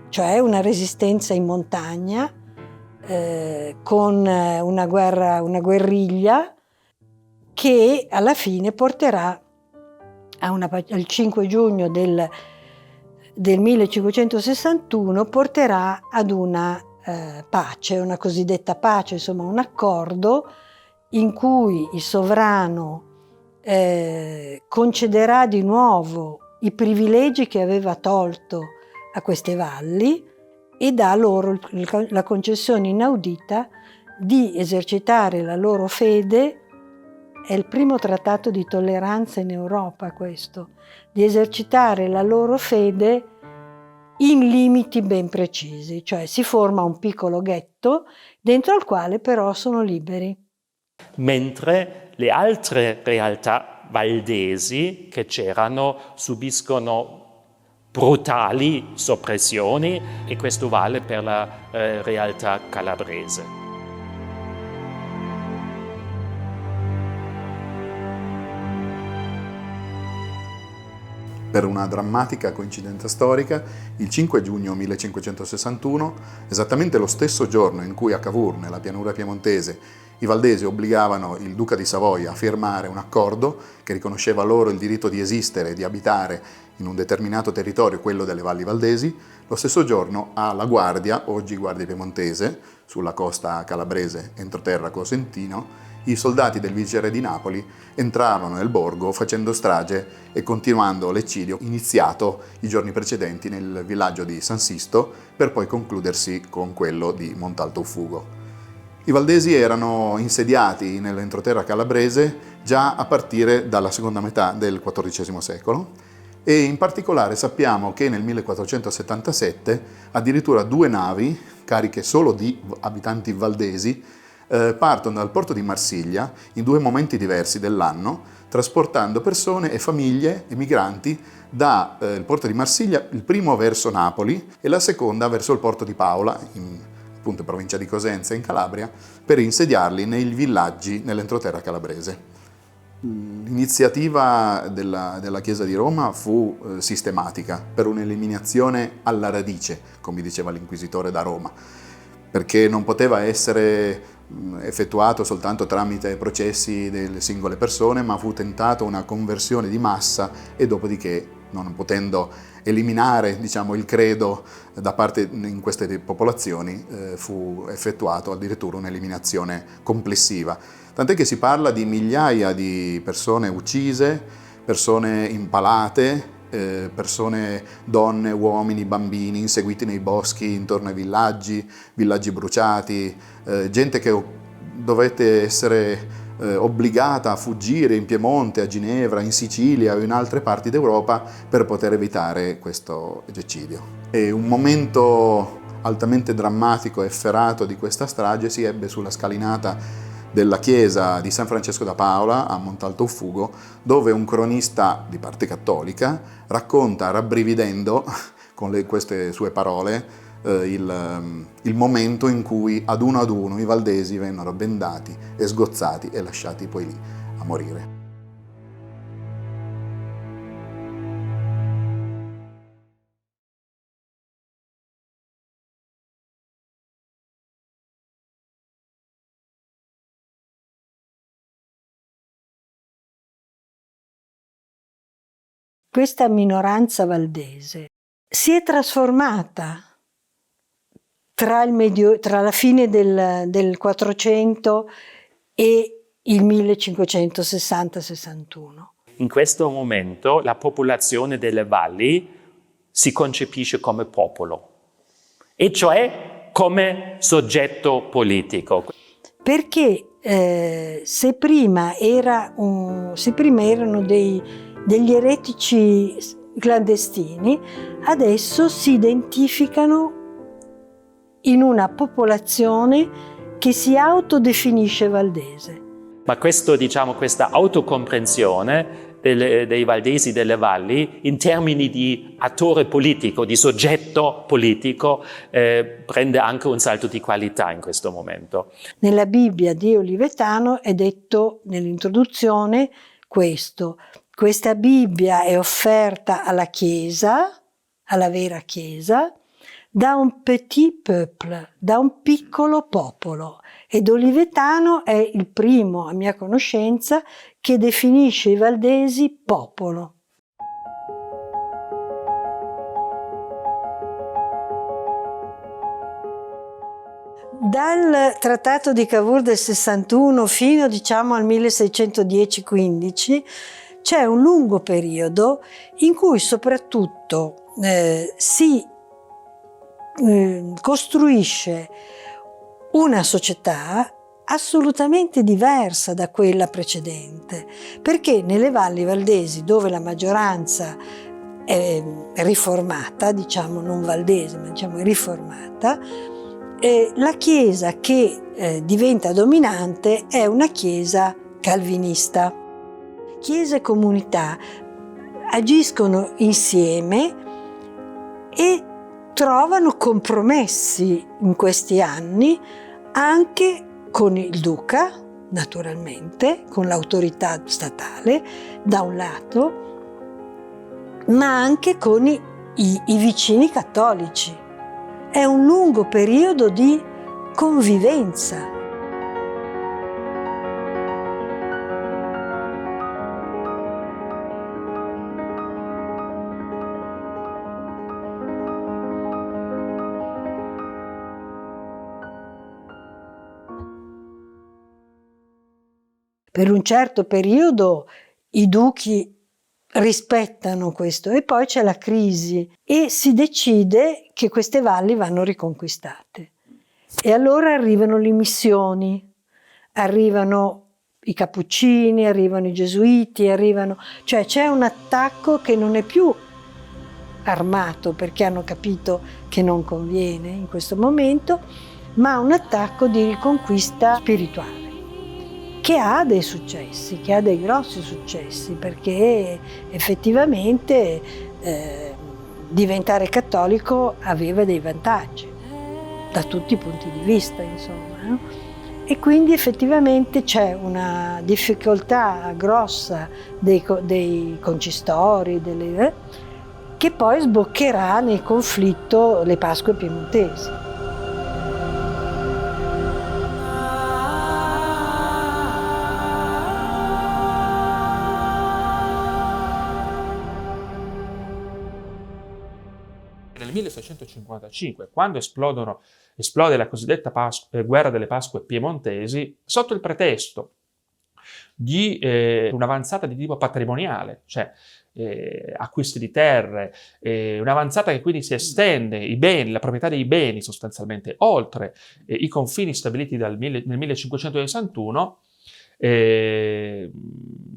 cioè una resistenza in montagna con una guerriglia che alla fine porterà al 5 giugno del 1561 porterà ad una pace, una cosiddetta pace, insomma un accordo in cui il sovrano concederà di nuovo i privilegi che aveva tolto a queste valli e dà loro la concessione inaudita di esercitare la loro fede. È il primo trattato di tolleranza in Europa questo, di esercitare la loro fede in limiti ben precisi, cioè si forma un piccolo ghetto dentro al quale però sono liberi. Mentre le altre realtà valdesi che c'erano subiscono brutali soppressioni e questo vale per la realtà calabrese. Per una drammatica coincidenza storica, il 5 giugno 1561, esattamente lo stesso giorno in cui a Cavour, nella pianura piemontese, i valdesi obbligavano il duca di Savoia a firmare un accordo che riconosceva loro il diritto di esistere e di abitare in un determinato territorio, quello delle valli valdesi, lo stesso giorno a La Guardia, oggi Guardia Piemontese, sulla costa calabrese, entroterra Cosentino, i soldati del viceré di Napoli entravano nel borgo facendo strage e continuando l'eccidio iniziato i giorni precedenti nel villaggio di San Sisto per poi concludersi con quello di Montalto Fugo. I valdesi erano insediati nell'entroterra calabrese già a partire dalla seconda metà del XIV secolo e in particolare sappiamo che nel 1477 addirittura 2 navi, cariche solo di abitanti valdesi, partono dal porto di Marsiglia in 2 momenti diversi dell'anno, trasportando persone e famiglie e migranti dal porto di Marsiglia, il primo verso Napoli e la seconda verso il porto di Paola, appunto in provincia di Cosenza in Calabria, per insediarli nei villaggi nell'entroterra calabrese. L'iniziativa della Chiesa di Roma fu sistematica per un'eliminazione alla radice, come diceva l'inquisitore da Roma, perché non poteva essere effettuato soltanto tramite processi delle singole persone, ma fu tentata una conversione di massa e dopodiché non potendo eliminare, diciamo, il credo da parte in queste popolazioni, fu effettuato addirittura un'eliminazione complessiva. Tant'è che si parla di migliaia di persone uccise, persone impalate, persone, donne, uomini, bambini inseguiti nei boschi intorno ai villaggi bruciati, gente che dovette essere obbligata a fuggire in Piemonte, a Ginevra, in Sicilia o in altre parti d'Europa per poter evitare questo eccidio. E un momento altamente drammatico e efferato di questa strage si ebbe sulla scalinata della chiesa di San Francesco da Paola a Montalto Uffugo, dove un cronista di parte cattolica racconta, rabbrividendo con queste sue parole, il momento in cui ad uno i valdesi vennero bendati e sgozzati e lasciati poi lì a morire. Questa minoranza valdese si è trasformata tra la fine del 400 e il 1560-61. In questo momento la popolazione delle valli si concepisce come popolo, e cioè come soggetto politico. Perché se prima erano degli eretici clandestini, adesso si identificano in una popolazione che si autodefinisce valdese. Ma questa autocomprensione dei valdesi delle valli in termini di attore politico, di soggetto politico, prende anche un salto di qualità in questo momento. Nella Bibbia di Olivetano è detto nell'introduzione questo: questa Bibbia è offerta alla Chiesa, alla vera Chiesa, da un petit peuple, da un piccolo popolo. Ed Olivetano è il primo, a mia conoscenza, che definisce i valdesi popolo. Dal Trattato di Cavour del 61 fino al 1610-15 c'è un lungo periodo in cui soprattutto si costruisce una società assolutamente diversa da quella precedente, perché nelle valli valdesi, dove la maggioranza è riformata, diciamo non valdese, ma diciamo riformata, la chiesa che diventa dominante è una chiesa calvinista. Chiesa e comunità agiscono insieme e trovano compromessi in questi anni anche con il duca, naturalmente, con l'autorità statale da un lato, ma anche con i vicini cattolici. È un lungo periodo di convivenza. Per un certo periodo i duchi rispettano questo e poi c'è la crisi e si decide che queste valli vanno riconquistate. E allora arrivano le missioni, arrivano i cappuccini, arrivano i gesuiti, cioè c'è un attacco che non è più armato perché hanno capito che non conviene in questo momento, ma un attacco di riconquista spirituale, che ha dei successi, che ha dei grossi successi, perché effettivamente diventare cattolico aveva dei vantaggi, da tutti i punti di vista, insomma, no? E quindi effettivamente c'è una difficoltà grossa dei concistori, che poi sboccherà nel conflitto le Pasque piemontesi. nel 1655, quando esplode la cosiddetta guerra delle Pasque piemontesi, sotto il pretesto di un'avanzata di tipo patrimoniale, cioè acquisti di terre, un'avanzata che quindi si estende i beni, la proprietà dei beni sostanzialmente oltre i confini stabiliti nel 1561,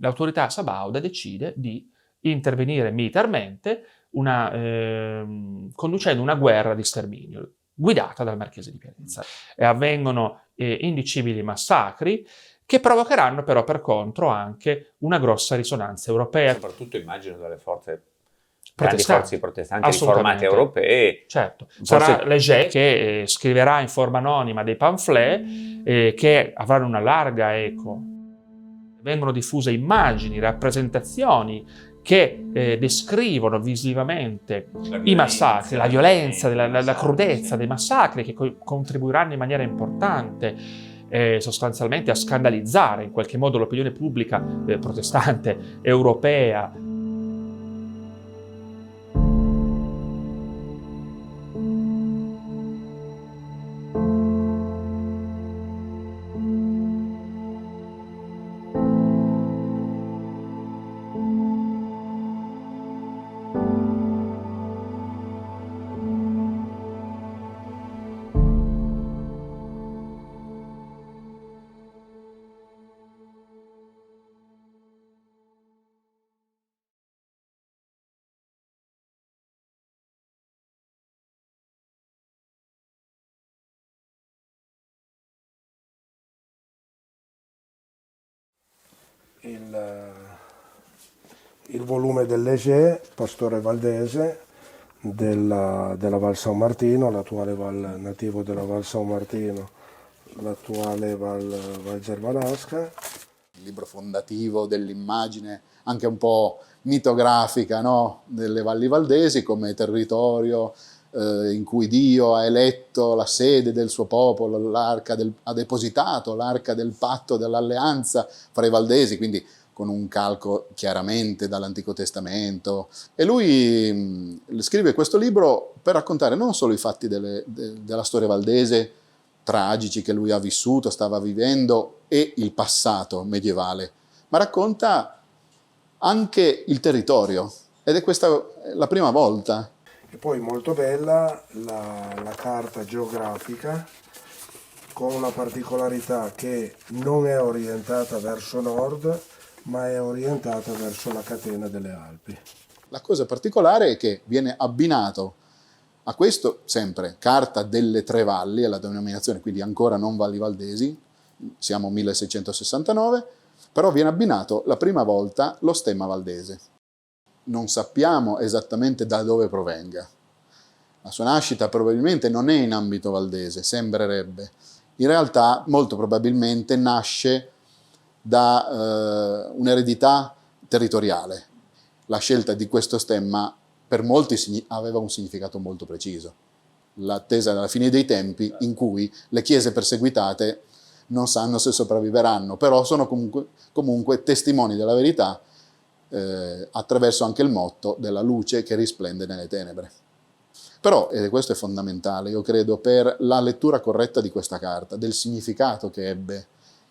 l'autorità sabauda decide di intervenire militarmente conducendo una guerra di sterminio guidata dal Marchese di Piacenza. E avvengono indicibili massacri che provocheranno però per contro anche una grossa risonanza europea. Soprattutto immagino dalle grandi forze protestanti riformate europee. Certo, sarà Léger che scriverà in forma anonima dei pamphlet che avranno una larga eco. Vengono diffuse immagini, rappresentazioni che descrivono visivamente i massacri, la violenza, la crudezza dei massacri, che contribuiranno in maniera importante sostanzialmente a scandalizzare in qualche modo l'opinione pubblica protestante europea. Il volume del Léger, Pastore Valdese, della Val San Martino, l'attuale nativo della Val San Martino, l'attuale Val Germanasca. Il libro fondativo dell'immagine anche un po' mitografica, no? Delle valli valdesi come territorio in cui Dio ha eletto la sede del suo popolo, ha depositato l'arca del patto dell'alleanza fra i valdesi, quindi con un calco chiaramente dall'Antico Testamento. E lui scrive questo libro per raccontare non solo i fatti della storia valdese, tragici che lui ha vissuto, stava vivendo, e il passato medievale, ma racconta anche il territorio. Ed è questa la prima volta. E poi molto bella la carta geografica, con una particolarità che non è orientata verso nord, ma è orientata verso la catena delle Alpi. La cosa particolare è che viene abbinato a questo sempre carta delle tre valli, è la denominazione, quindi ancora non valli valdesi, siamo 1669, però viene abbinato la prima volta lo stemma valdese. Non sappiamo esattamente da dove provenga. La sua nascita probabilmente non è in ambito valdese, sembrerebbe. In realtà molto probabilmente nasce da un'eredità territoriale. La scelta di questo stemma per molti aveva un significato molto preciso. L'attesa della fine dei tempi in cui le chiese perseguitate non sanno se sopravviveranno, però sono comunque testimoni della verità attraverso anche il motto della luce che risplende nelle tenebre. Però, e questo è fondamentale, io credo, per la lettura corretta di questa carta, del significato che ebbe,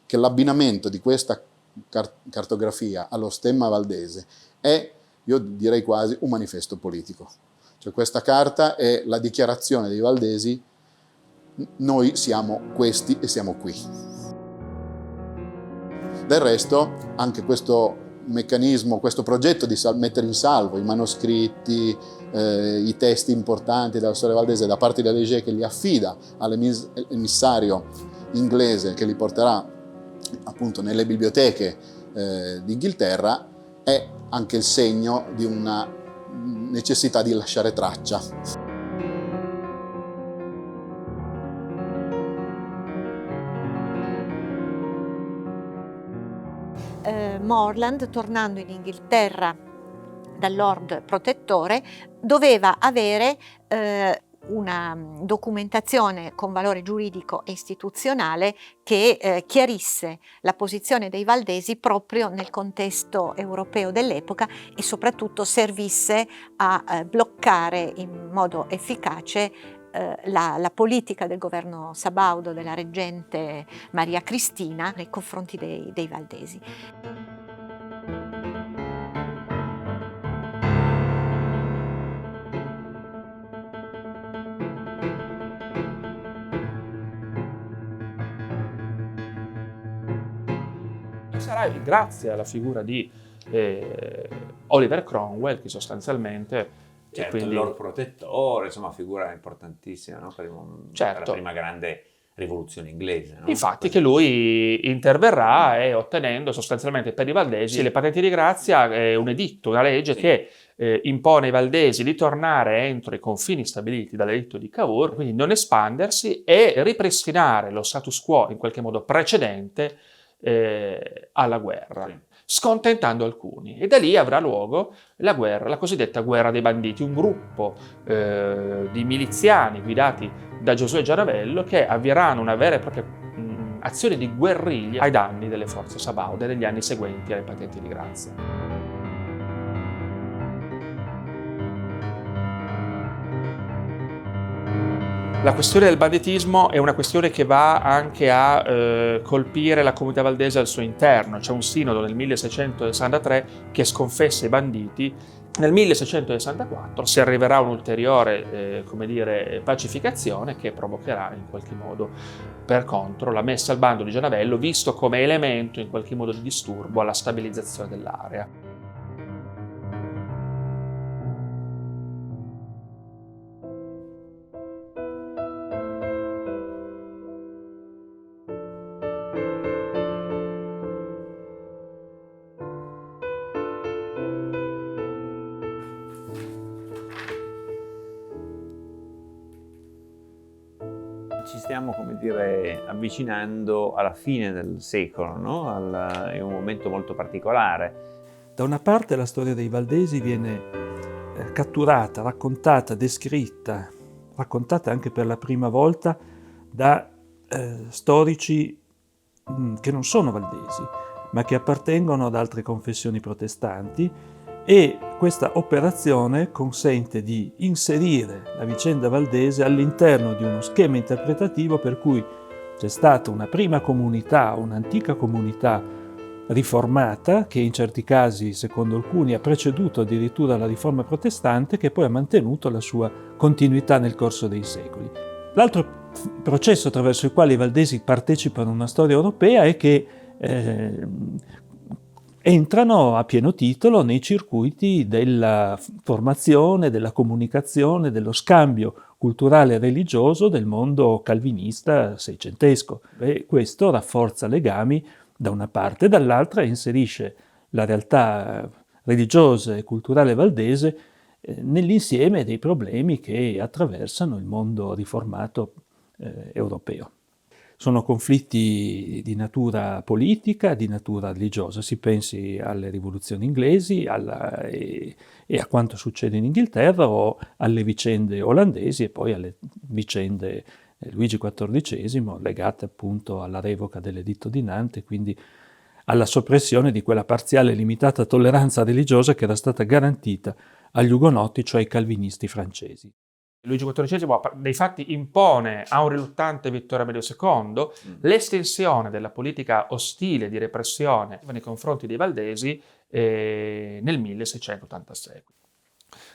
che l'abbinamento di questa cartografia allo stemma valdese è, io direi quasi, un manifesto politico. Cioè questa carta è la dichiarazione dei valdesi: noi siamo questi e siamo qui. Del resto, anche questo meccanismo, questo progetto di mettere in salvo i manoscritti, i testi importanti della storia valdese da parte di Léger, che li affida all'emissario inglese che li porterà appunto nelle biblioteche d'Inghilterra, è anche il segno di una necessità di lasciare traccia. Morland, tornando in Inghilterra dal Lord Protettore, doveva avere una documentazione con valore giuridico e istituzionale che chiarisse la posizione dei valdesi proprio nel contesto europeo dell'epoca e soprattutto servisse a bloccare in modo efficace la politica del governo sabaudo della reggente Maria Cristina nei confronti dei valdesi. Sarà grazie alla figura di Oliver Cromwell che sostanzialmente certo, quindi, il loro protettore, insomma, figura importantissima, no? Per la prima grande rivoluzione inglese. No? Infatti che lui interverrà ottenendo sostanzialmente per i valdesi le patenti di grazia, un editto, una legge che impone ai valdesi di tornare entro i confini stabiliti dall'editto di Cavour, quindi non espandersi e ripristinare lo status quo in qualche modo precedente alla guerra, scontentando alcuni, e da lì avrà luogo la guerra, la cosiddetta guerra dei banditi, un gruppo di miliziani guidati da Giosuè Giaravello che avvieranno una vera e propria azione di guerriglia ai danni delle forze sabaude negli anni seguenti alle patenti di grazia. La questione del banditismo è una questione che va anche a colpire la comunità valdese al suo interno. C'è un sinodo nel 1663 che sconfessa i banditi. Nel 1664 si arriverà a un'ulteriore pacificazione che provocherà in qualche modo, per contro, la messa al bando di Gianavello, visto come elemento in qualche modo di disturbo alla stabilizzazione dell'area. Ci stiamo, avvicinando alla fine del secolo, no? È un momento molto particolare. Da una parte la storia dei valdesi viene catturata, raccontata, descritta, raccontata anche per la prima volta da storici che non sono valdesi, ma che appartengono ad altre confessioni protestanti, e questa operazione consente di inserire la vicenda valdese all'interno di uno schema interpretativo per cui c'è stata una prima comunità, un'antica comunità riformata, che in certi casi, secondo alcuni, ha preceduto addirittura la riforma protestante, che poi ha mantenuto la sua continuità nel corso dei secoli. L'altro processo attraverso il quale i valdesi partecipano a una storia europea è che entrano a pieno titolo nei circuiti della formazione, della comunicazione, dello scambio culturale e religioso del mondo calvinista seicentesco. E questo rafforza legami da una parte, e dall'altra inserisce la realtà religiosa e culturale valdese nell'insieme dei problemi che attraversano il mondo riformato europeo. Sono conflitti di natura politica, di natura religiosa. Si pensi alle rivoluzioni inglesi e a quanto succede in Inghilterra, o alle vicende olandesi e poi alle vicende Luigi XIV, legate appunto alla revoca dell'editto di Nantes, quindi alla soppressione di quella parziale e limitata tolleranza religiosa che era stata garantita agli ugonotti, cioè ai calvinisti francesi. Luigi XIV dei fatti impone a un riluttante Vittorio Amelio II l'estensione della politica ostile di repressione nei confronti dei valdesi nel 1686.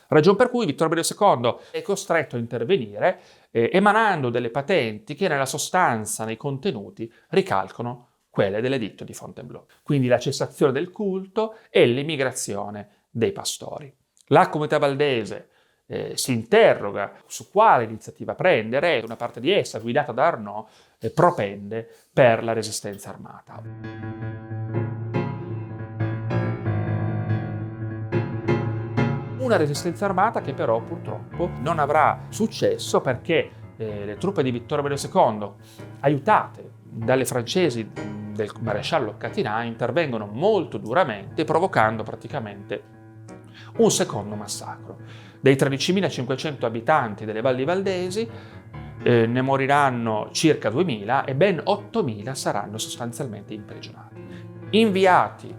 Ragion per cui Vittorio Amelio II è costretto a intervenire emanando delle patenti che nella sostanza, nei contenuti, ricalcano quelle dell'editto di Fontainebleau. Quindi la cessazione del culto e l'emigrazione dei pastori. La comunità valdese si interroga su quale iniziativa prendere, e una parte di essa, guidata da Arnaud, propende per la resistenza armata. Una resistenza armata che però purtroppo non avrà successo, perché le truppe di Vittorio Amelio II, aiutate dalle francesi del maresciallo Catinat, intervengono molto duramente, provocando praticamente un secondo massacro. Dei 13.500 abitanti delle Valli Valdesi ne moriranno circa 2.000 e ben 8.000 saranno sostanzialmente imprigionati. Inviati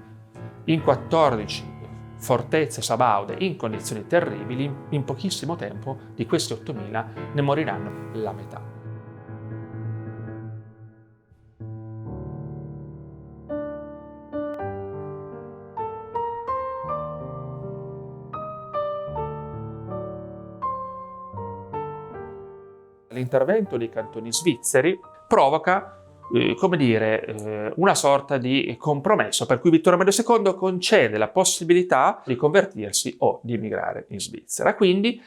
in 14 fortezze sabaude in condizioni terribili, in pochissimo tempo di questi 8.000 ne moriranno la metà. L'intervento dei cantoni svizzeri provoca, una sorta di compromesso per cui Vittorio Emanuele II concede la possibilità di convertirsi o di emigrare in Svizzera. Quindi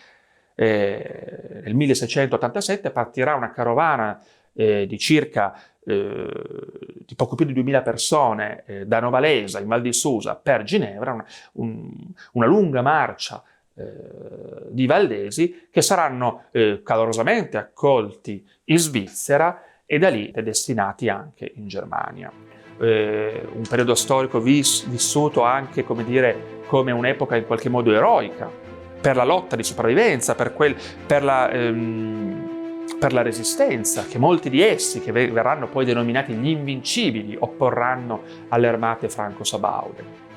nel 1687 partirà una carovana di circa di poco più di 2.000 persone da Novalesa in Val di Susa per Ginevra, una lunga marcia di valdesi che saranno calorosamente accolti in Svizzera e da lì destinati anche in Germania. Un periodo storico vissuto anche, come un'epoca in qualche modo eroica per la lotta di sopravvivenza, per la resistenza, che molti di essi, che verranno poi denominati gli Invincibili, opporranno alle armate franco-sabaude.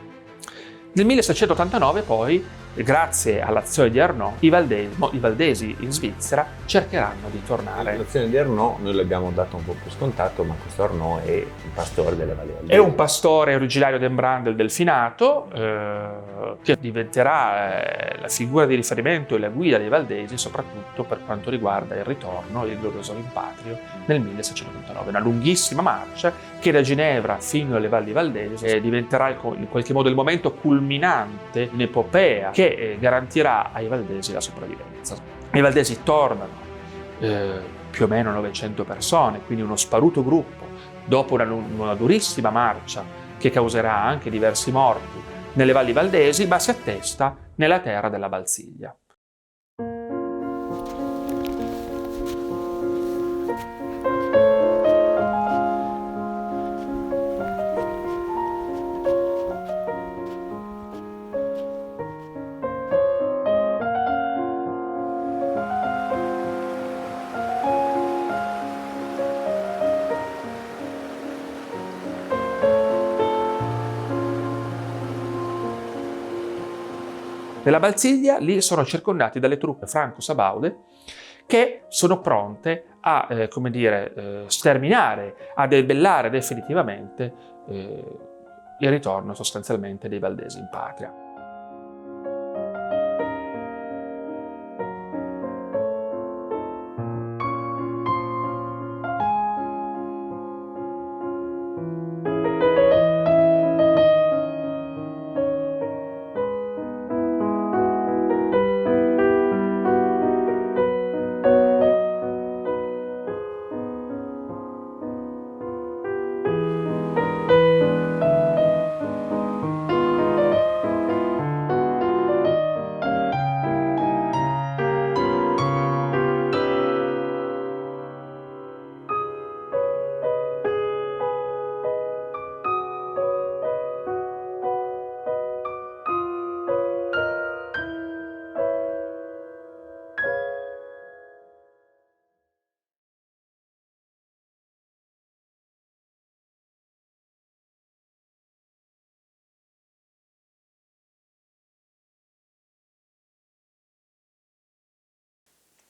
Nel 1689 poi, grazie all'azione di Arnaud, i valdesi in Svizzera cercheranno di tornare. L'azione di Arnaud noi l'abbiamo dato un po' più scontato, ma questo Arnaud è il pastore delle Valli Valdesi. È un pastore originario d'Embrun del Delfinato, che diventerà la figura di riferimento e la guida dei valdesi, soprattutto per quanto riguarda il ritorno e il glorioso rimpatrio nel 1689. Una lunghissima marcia che da Ginevra fino alle Valli Valdesi diventerà in qualche modo il momento culminante, un'epopea che garantirà ai valdesi la sopravvivenza. I valdesi tornano, più o meno 900 persone, quindi uno sparuto gruppo, dopo una durissima marcia che causerà anche diversi morti nelle Valli Valdesi, ma si attesta nella terra della Valsiglia. Nella Valsiglia lì sono circondati dalle truppe franco-sabaude che sono pronte a sterminare, a debellare definitivamente il ritorno sostanzialmente dei valdesi in patria.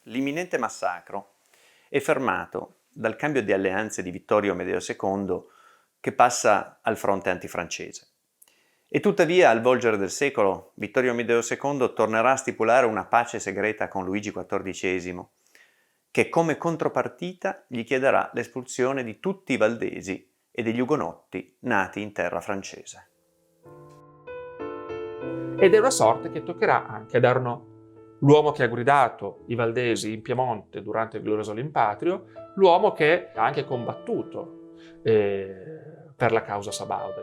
L'imminente massacro è fermato dal cambio di alleanze di Vittorio Amedeo II che passa al fronte antifrancese. E tuttavia, al volgere del secolo, Vittorio Amedeo II tornerà a stipulare una pace segreta con Luigi XIV, che come contropartita gli chiederà l'espulsione di tutti i valdesi e degli ugonotti nati in terra francese. Ed è una sorte che toccherà anche ad Arnaud, l'uomo che ha guidato i valdesi in Piemonte durante il glorioso rimpatrio, l'uomo che ha anche combattuto per la causa sabaude.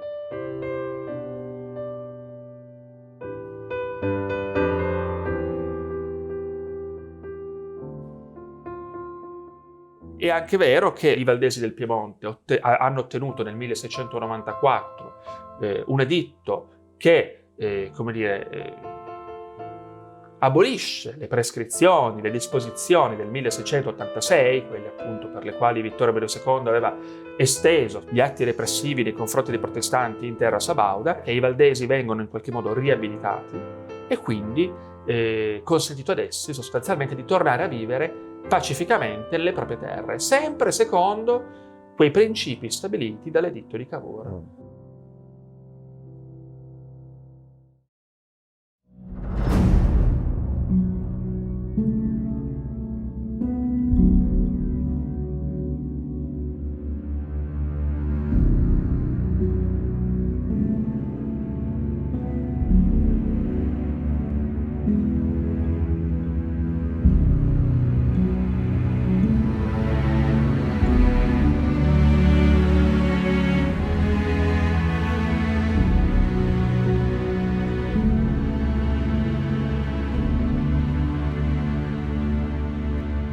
È anche vero che i valdesi del Piemonte hanno ottenuto nel 1694 un editto che, abolisce le prescrizioni, le disposizioni del 1686, quelle appunto per le quali Vittorio Emanuele II aveva esteso gli atti repressivi nei confronti dei protestanti in terra sabauda, e i valdesi vengono in qualche modo riabilitati e quindi consentito ad essi sostanzialmente di tornare a vivere pacificamente nelle proprie terre, sempre secondo quei principi stabiliti dall'Editto di Cavour.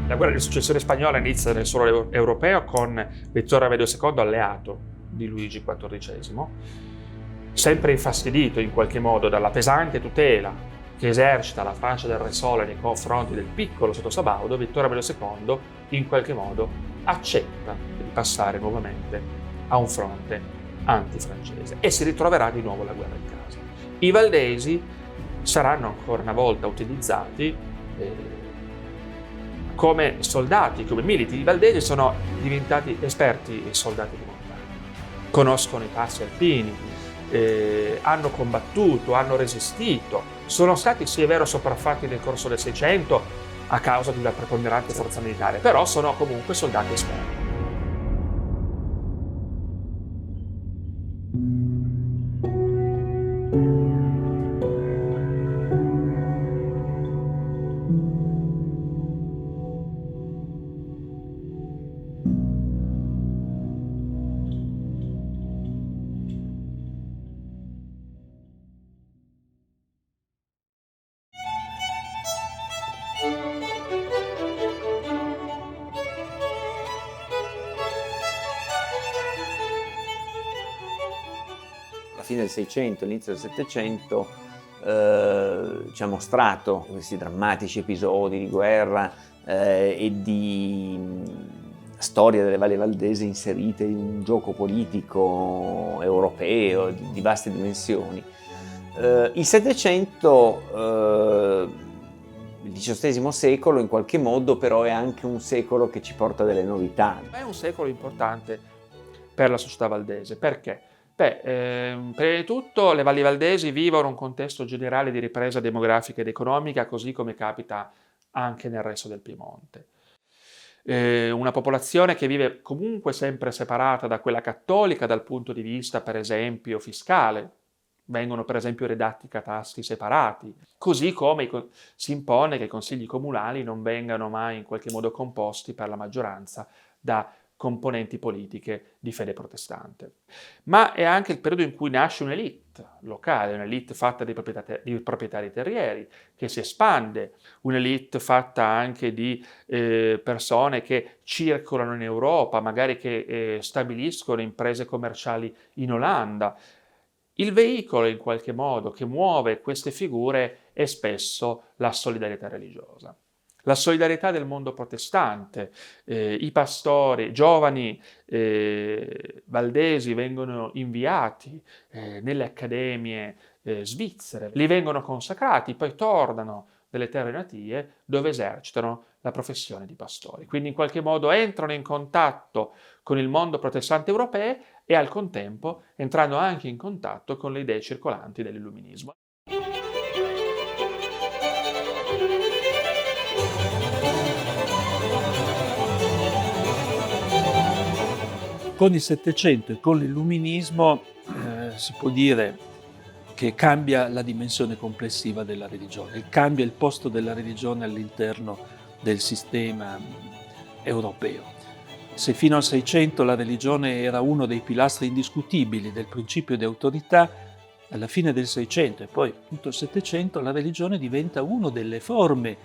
La guerra di successione spagnola inizia nel suolo europeo con Vittorio Emanuele II alleato di Luigi XIV, sempre infastidito in qualche modo dalla pesante tutela che esercita la Francia del Re Sole nei confronti del piccolo Stato sabaudo. Vittorio Emanuele II in qualche modo accetta di passare nuovamente a un fronte antifrancese e si ritroverà di nuovo la guerra in casa. I valdesi saranno ancora una volta utilizzati come soldati, come militi. I valdesi sono diventati esperti soldati di montagna, conoscono i passi alpini, hanno combattuto, hanno resistito, sono stati, sì è vero, sopraffatti nel corso del Seicento a causa di una preponderante forza militare, però sono comunque soldati esperti. Fine del Seicento, inizio del Settecento, ci ha mostrato questi drammatici episodi di guerra e di storia delle valli valdesi inserite in un gioco politico europeo di vaste dimensioni. Il Settecento, il XVIII secolo, in qualche modo però è anche un secolo che ci porta delle novità. È un secolo importante per la società valdese. Perché? Prima di tutto le valli valdesi vivono un contesto generale di ripresa demografica ed economica, così come capita anche nel resto del Piemonte. Una popolazione che vive comunque sempre separata da quella cattolica dal punto di vista, per esempio, fiscale. Vengono per esempio redatti catastri separati, così come si impone che i consigli comunali non vengano mai in qualche modo composti per la maggioranza da componenti politiche di fede protestante. Ma è anche il periodo in cui nasce un'elite locale, un'elite fatta di proprietari terrieri, che si espande, un'elite fatta anche di persone che circolano in Europa, magari che stabiliscono imprese commerciali in Olanda. Il veicolo in qualche modo che muove queste figure è spesso la solidarietà religiosa. La solidarietà del mondo protestante, i pastori, giovani valdesi vengono inviati nelle accademie svizzere, li vengono consacrati, poi tornano nelle terre natie dove esercitano la professione di pastori. Quindi in qualche modo entrano in contatto con il mondo protestante europeo e al contempo entrando anche in contatto con le idee circolanti dell'illuminismo. Con il Settecento e con l'illuminismo si può dire che cambia la dimensione complessiva della religione, cambia il posto della religione all'interno del sistema europeo. Se fino al Seicento la religione era uno dei pilastri indiscutibili del principio di autorità, alla fine del Seicento e poi tutto il Settecento la religione diventa una delle forme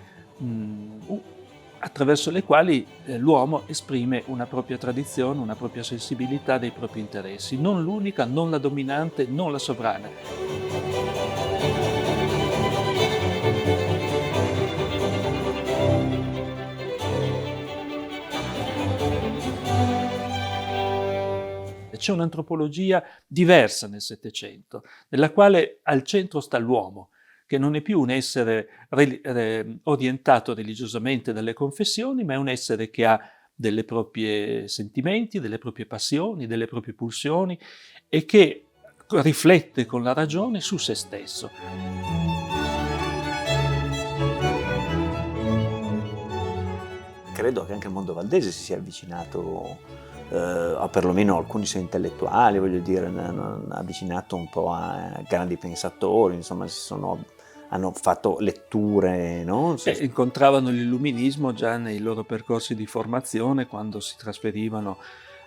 attraverso le quali l'uomo esprime una propria tradizione, una propria sensibilità dei propri interessi, non l'unica, non la dominante, non la sovrana. C'è un'antropologia diversa nel Settecento, nella quale al centro sta l'uomo, che non è più un essere orientato religiosamente dalle confessioni, ma è un essere che ha delle proprie sentimenti, delle proprie passioni, delle proprie pulsioni e che riflette con la ragione su se stesso. Credo che anche il mondo valdese si sia avvicinato a perlomeno alcuni suoi intellettuali, voglio dire, hanno avvicinato un po' a grandi pensatori, insomma hanno fatto letture, no? Incontravano l'illuminismo già nei loro percorsi di formazione quando si trasferivano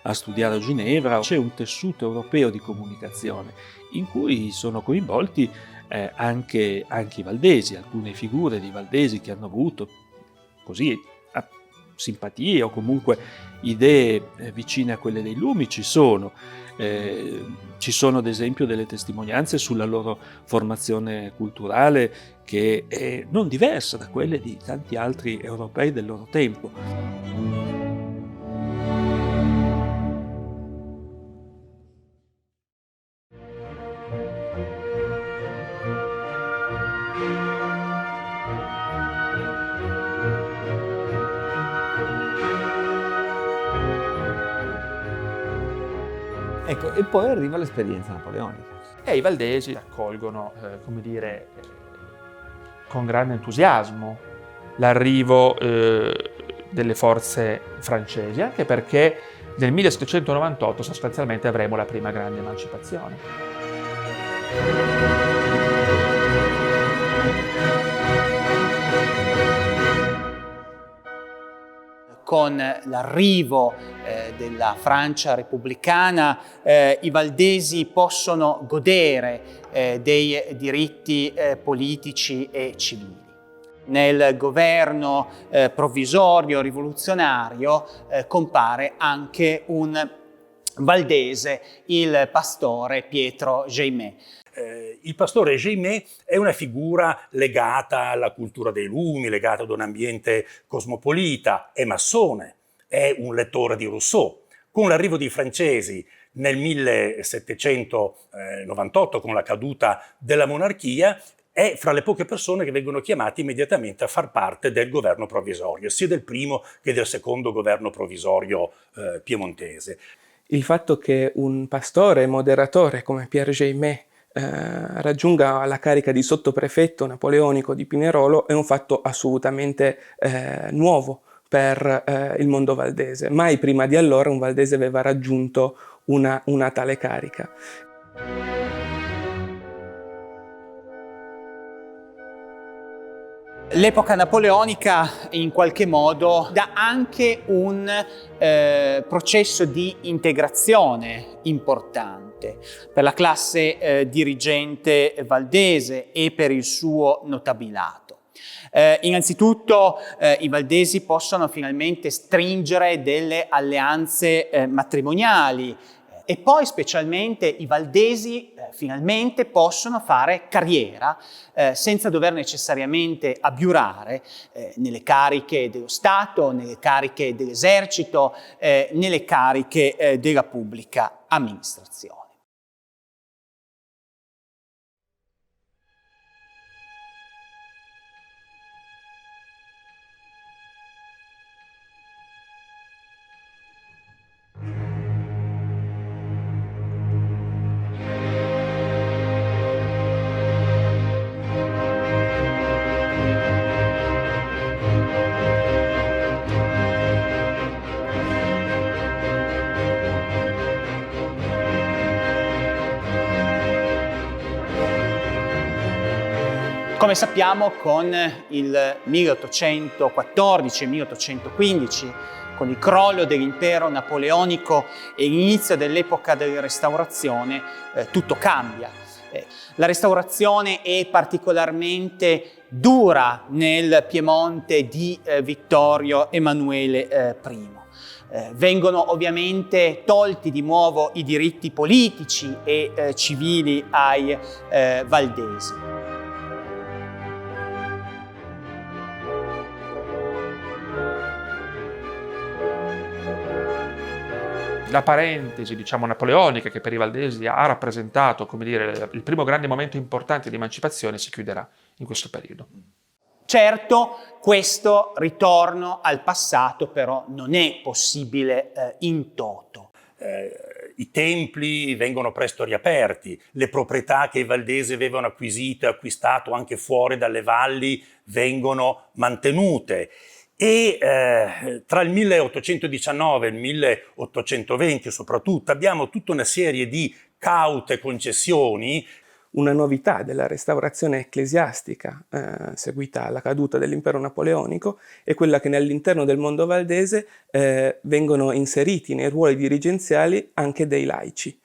a studiare a Ginevra. C'è un tessuto europeo di comunicazione in cui sono coinvolti anche i valdesi, alcune figure di valdesi che hanno avuto così simpatie o comunque idee vicine a quelle dei Lumi ci sono. Ci sono ad esempio delle testimonianze sulla loro formazione culturale che è non diversa da quelle di tanti altri europei del loro tempo. Ecco, e poi arriva l'esperienza napoleonica. E i valdesi accolgono, con grande entusiasmo l'arrivo delle forze francesi, anche perché nel 1798 sostanzialmente avremo la prima grande emancipazione. Con l'arrivo della Francia repubblicana i valdesi possono godere dei diritti politici e civili. Nel governo provvisorio rivoluzionario compare anche un valdese, il pastore Pietro Jaimet. Il pastore Jaimet è una figura legata alla cultura dei Lumi, legata ad un ambiente cosmopolita, è massone, è un lettore di Rousseau. Con l'arrivo dei francesi nel 1798, con la caduta della monarchia, è fra le poche persone che vengono chiamate immediatamente a far parte del governo provvisorio, sia del primo che del secondo governo provvisorio piemontese. Il fatto che un pastore moderatore come Pierre Jaimet raggiunga la carica di sottoprefetto napoleonico di Pinerolo è un fatto assolutamente nuovo per il mondo valdese. Mai prima di allora un valdese aveva raggiunto una tale carica. L'epoca napoleonica in qualche modo dà anche un processo di integrazione importante per la classe dirigente valdese e per il suo notabilato. Innanzitutto i valdesi possono finalmente stringere delle alleanze matrimoniali e poi specialmente i valdesi finalmente possono fare carriera senza dover necessariamente abiurare nelle cariche dello Stato, nelle cariche dell'esercito, nelle cariche della pubblica amministrazione. Come sappiamo, con il 1814 e 1815, con il crollo dell'impero napoleonico e l'inizio dell'epoca della Restaurazione, tutto cambia. La Restaurazione è particolarmente dura nel Piemonte di Vittorio Emanuele I. Vengono ovviamente tolti di nuovo i diritti politici e civili ai valdesi. La parentesi, diciamo, napoleonica, che per i valdesi ha rappresentato, come dire, il primo grande momento importante di emancipazione, si chiuderà in questo periodo. Certo, questo ritorno al passato però non è possibile in toto. I templi vengono presto riaperti, le proprietà che i valdesi avevano acquisito e acquistato anche fuori dalle valli vengono mantenute. E tra il 1819 e il 1820 soprattutto abbiamo tutta una serie di caute concessioni. Una novità della restaurazione ecclesiastica seguita alla caduta dell'impero napoleonico è quella che all'interno del mondo valdese vengono inseriti nei ruoli dirigenziali anche dei laici,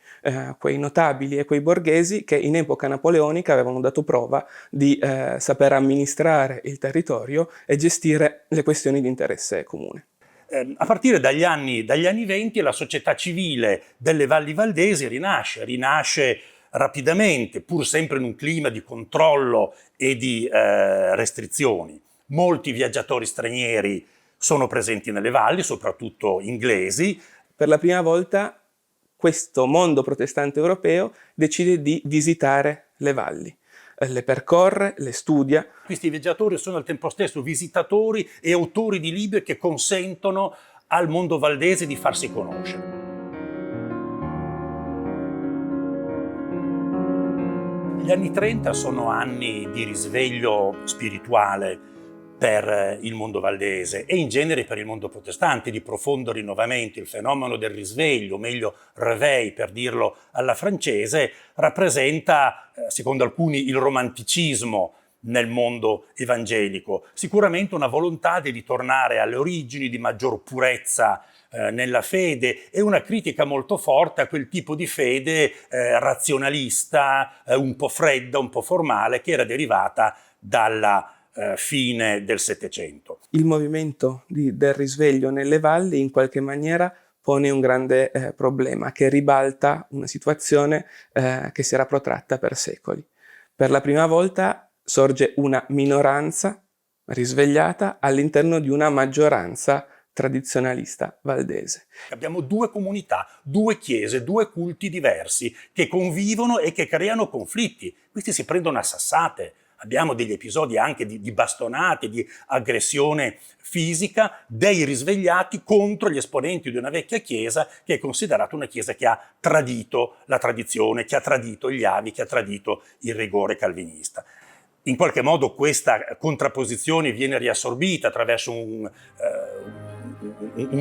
quei notabili e quei borghesi che in epoca napoleonica avevano dato prova di saper amministrare il territorio e gestire le questioni di interesse comune. A partire dagli anni 20 la società civile delle valli valdesi rinasce rapidamente, pur sempre in un clima di controllo e di restrizioni. Molti viaggiatori stranieri sono presenti nelle valli, soprattutto inglesi. Per la prima volta questo mondo protestante europeo decide di visitare le valli, le percorre, le studia. Questi viaggiatori sono al tempo stesso visitatori e autori di libri che consentono al mondo valdese di farsi conoscere. Gli anni 30 sono anni di risveglio spirituale per il mondo valdese e in genere per il mondo protestante, di profondo rinnovamento. Il fenomeno del risveglio, o meglio réveil per dirlo alla francese, rappresenta, secondo alcuni, il romanticismo nel mondo evangelico. Sicuramente una volontà di ritornare alle origini, di maggior purezza nella fede, e una critica molto forte a quel tipo di fede razionalista, un po' fredda, un po' formale, che era derivata dalla fine del Settecento. Il movimento del risveglio nelle valli in qualche maniera pone un grande problema che ribalta una situazione che si era protratta per secoli. Per la prima volta sorge una minoranza risvegliata all'interno di una maggioranza tradizionalista valdese. Abbiamo due comunità, due chiese, due culti diversi che convivono e che creano conflitti. Questi si prendono a sassate. Abbiamo degli episodi anche di bastonate, di aggressione fisica dei risvegliati contro gli esponenti di una vecchia chiesa che è considerata una chiesa che ha tradito la tradizione, che ha tradito gli avi, che ha tradito il rigore calvinista. In qualche modo questa contrapposizione viene riassorbita attraverso un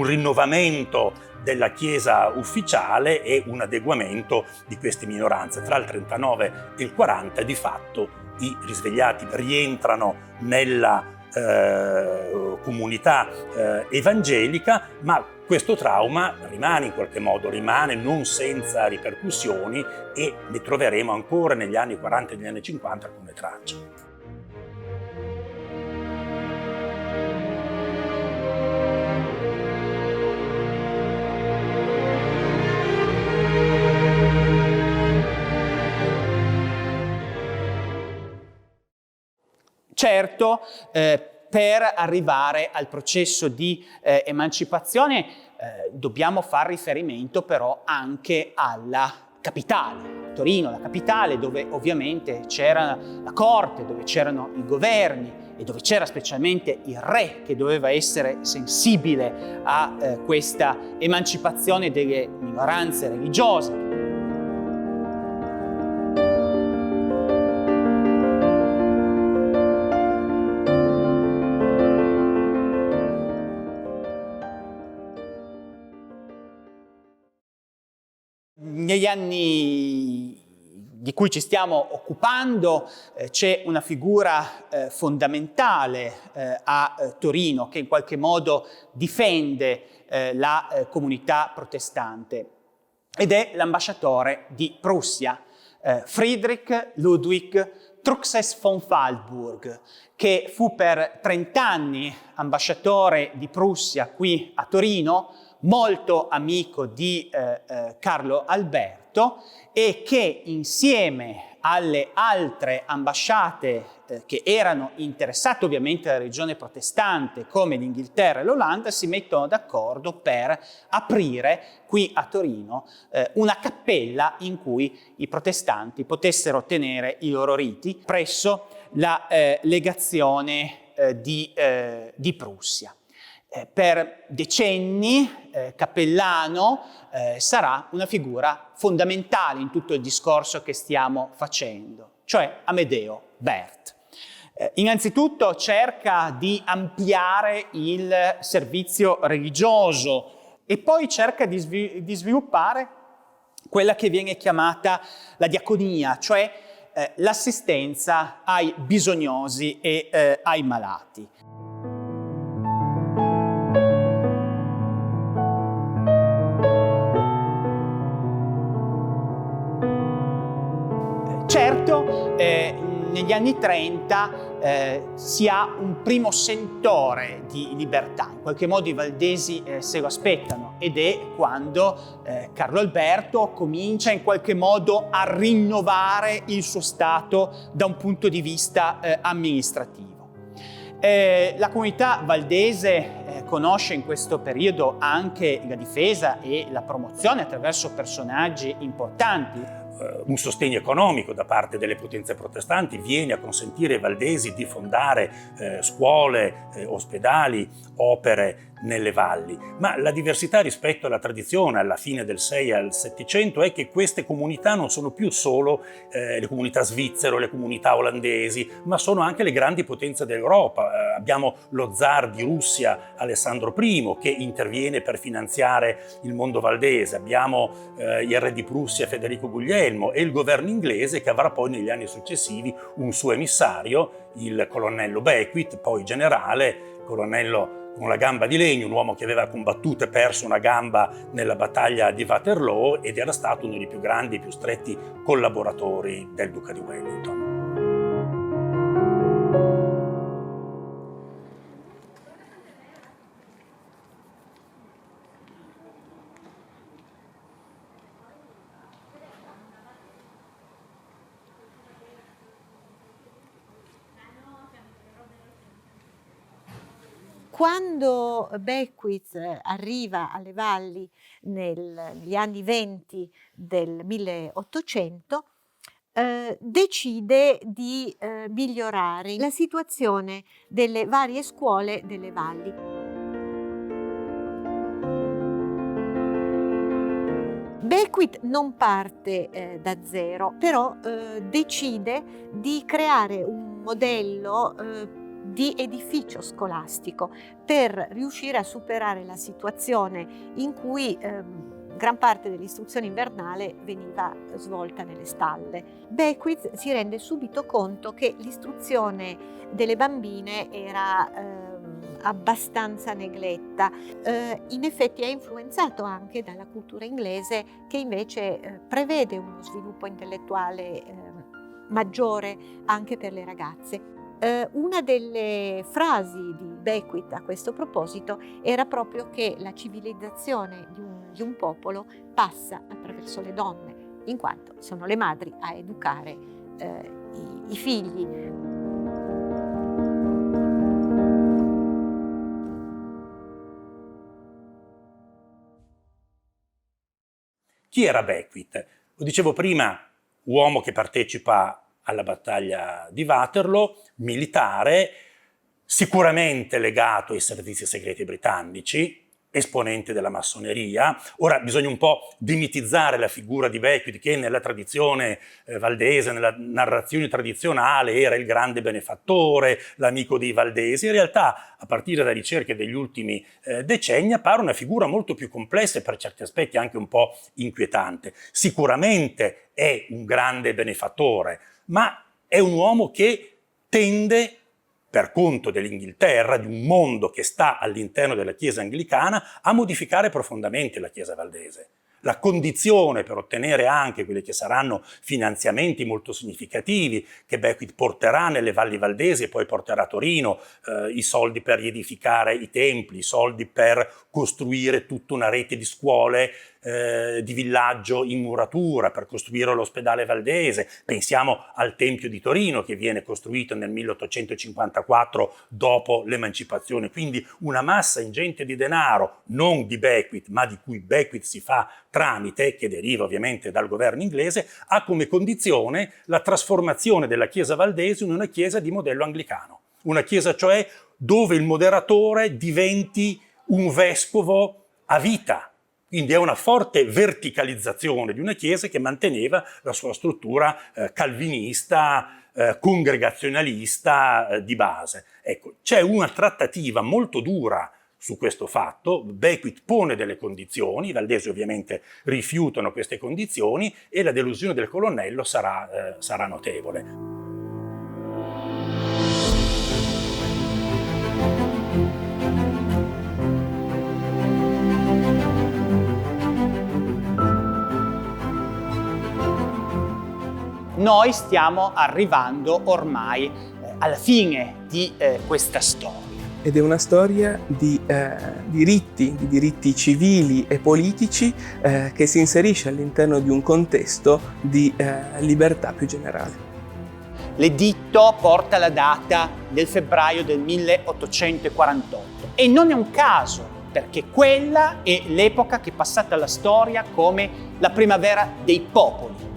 rinnovamento della Chiesa ufficiale e un adeguamento di queste minoranze. Tra il 39 e il 40 di fatto i risvegliati rientrano nella comunità evangelica, ma questo trauma rimane in qualche modo, rimane non senza ripercussioni, e ne troveremo ancora negli anni 40 e negli anni 50 alcune tracce. Certo, per arrivare al processo di emancipazione dobbiamo far riferimento però anche alla capitale, Torino, la capitale, dove ovviamente c'era la corte, dove c'erano i governi e dove c'era specialmente il re, che doveva essere sensibile a questa emancipazione delle minoranze religiose. Negli anni di cui ci stiamo occupando c'è una figura fondamentale a Torino che in qualche modo difende la comunità protestante, ed è l'ambasciatore di Prussia, Friedrich Ludwig Truchsess von Waldburg, che fu per 30 anni ambasciatore di Prussia qui a Torino, molto amico di Carlo Alberto, e che insieme alle altre ambasciate che erano interessate ovviamente alla regione protestante come l'Inghilterra e l'Olanda si mettono d'accordo per aprire qui a Torino una cappella in cui i protestanti potessero tenere i loro riti presso la legazione di Prussia. Per decenni Cappellano sarà una figura fondamentale in tutto il discorso che stiamo facendo, cioè Amedeo Berth. Innanzitutto cerca di ampliare il servizio religioso e poi cerca di sviluppare quella che viene chiamata la diaconia, cioè l'assistenza ai bisognosi e ai malati. Certo, negli anni 30 si ha un primo sentore di libertà, in qualche modo i valdesi se lo aspettano, ed è quando Carlo Alberto comincia in qualche modo a rinnovare il suo stato da un punto di vista amministrativo. La comunità valdese conosce in questo periodo anche la difesa e la promozione attraverso personaggi importanti. Un sostegno economico da parte delle potenze protestanti viene a consentire ai valdesi di fondare scuole, ospedali, opere nelle valli, ma la diversità rispetto alla tradizione alla fine del 6 al 700 è che queste comunità non sono più solo le comunità svizzere o le comunità olandesi, ma sono anche le grandi potenze d'Europa. Abbiamo lo zar di Russia Alessandro I che interviene per finanziare il mondo valdese, abbiamo il re di Prussia Federico Guglielmo e il governo inglese che avrà poi negli anni successivi un suo emissario, il colonnello Beckwith, poi generale, colonnello con la gamba di legno, un uomo che aveva combattuto e perso una gamba nella battaglia di Waterloo ed era stato uno dei più grandi e più stretti collaboratori del duca di Wellington. Quando Beckwith arriva alle valli negli anni 20 del 1800, decide di migliorare la situazione delle varie scuole delle valli. Beckwith non parte da zero, però decide di creare un modello di edificio scolastico per riuscire a superare la situazione in cui gran parte dell'istruzione invernale veniva svolta nelle stalle. Beckwith si rende subito conto che l'istruzione delle bambine era abbastanza negletta. In effetti è influenzato anche dalla cultura inglese che invece prevede uno sviluppo intellettuale maggiore anche per le ragazze. Una delle frasi di Beckwith a questo proposito era proprio che la civilizzazione di un popolo passa attraverso le donne, in quanto sono le madri a educare i figli. Chi era Beckwith? Lo dicevo prima, uomo che partecipa alla battaglia di Waterloo, militare, sicuramente legato ai servizi segreti britannici, esponente della massoneria. Ora bisogna un po' demitizzare la figura di Beckwith che nella tradizione valdese, nella narrazione tradizionale era il grande benefattore, l'amico dei valdesi. In realtà a partire da ricerche degli ultimi decenni appare una figura molto più complessa e per certi aspetti anche un po' inquietante. Sicuramente è un grande benefattore, ma è un uomo che tende, per conto dell'Inghilterra, di un mondo che sta all'interno della Chiesa anglicana, a modificare profondamente la Chiesa valdese. La condizione per ottenere anche quelli che saranno finanziamenti molto significativi che Beckwith porterà nelle valli valdesi e poi porterà a Torino, i soldi per riedificare i templi, i soldi per costruire tutta una rete di scuole, di villaggio in muratura per costruire l'ospedale valdese. Pensiamo al Tempio di Torino che viene costruito nel 1854 dopo l'emancipazione. Quindi una massa ingente di denaro, non di bequit, ma di cui bequit si fa tramite, che deriva ovviamente dal governo inglese, ha come condizione la trasformazione della chiesa valdese in una chiesa di modello anglicano. Una chiesa cioè dove il moderatore diventi un vescovo a vita. Quindi è una forte verticalizzazione di una chiesa che manteneva la sua struttura calvinista, congregazionalista di base. Ecco, c'è una trattativa molto dura su questo fatto. Bequit pone delle condizioni, i valdesi ovviamente rifiutano queste condizioni e la delusione del colonnello sarà notevole. Noi stiamo arrivando ormai alla fine di questa storia. Ed è una storia di diritti civili e politici che si inserisce all'interno di un contesto di libertà più generale. L'editto porta la data del febbraio del 1848 e non è un caso, perché quella è l'epoca che è passata alla storia come la primavera dei popoli.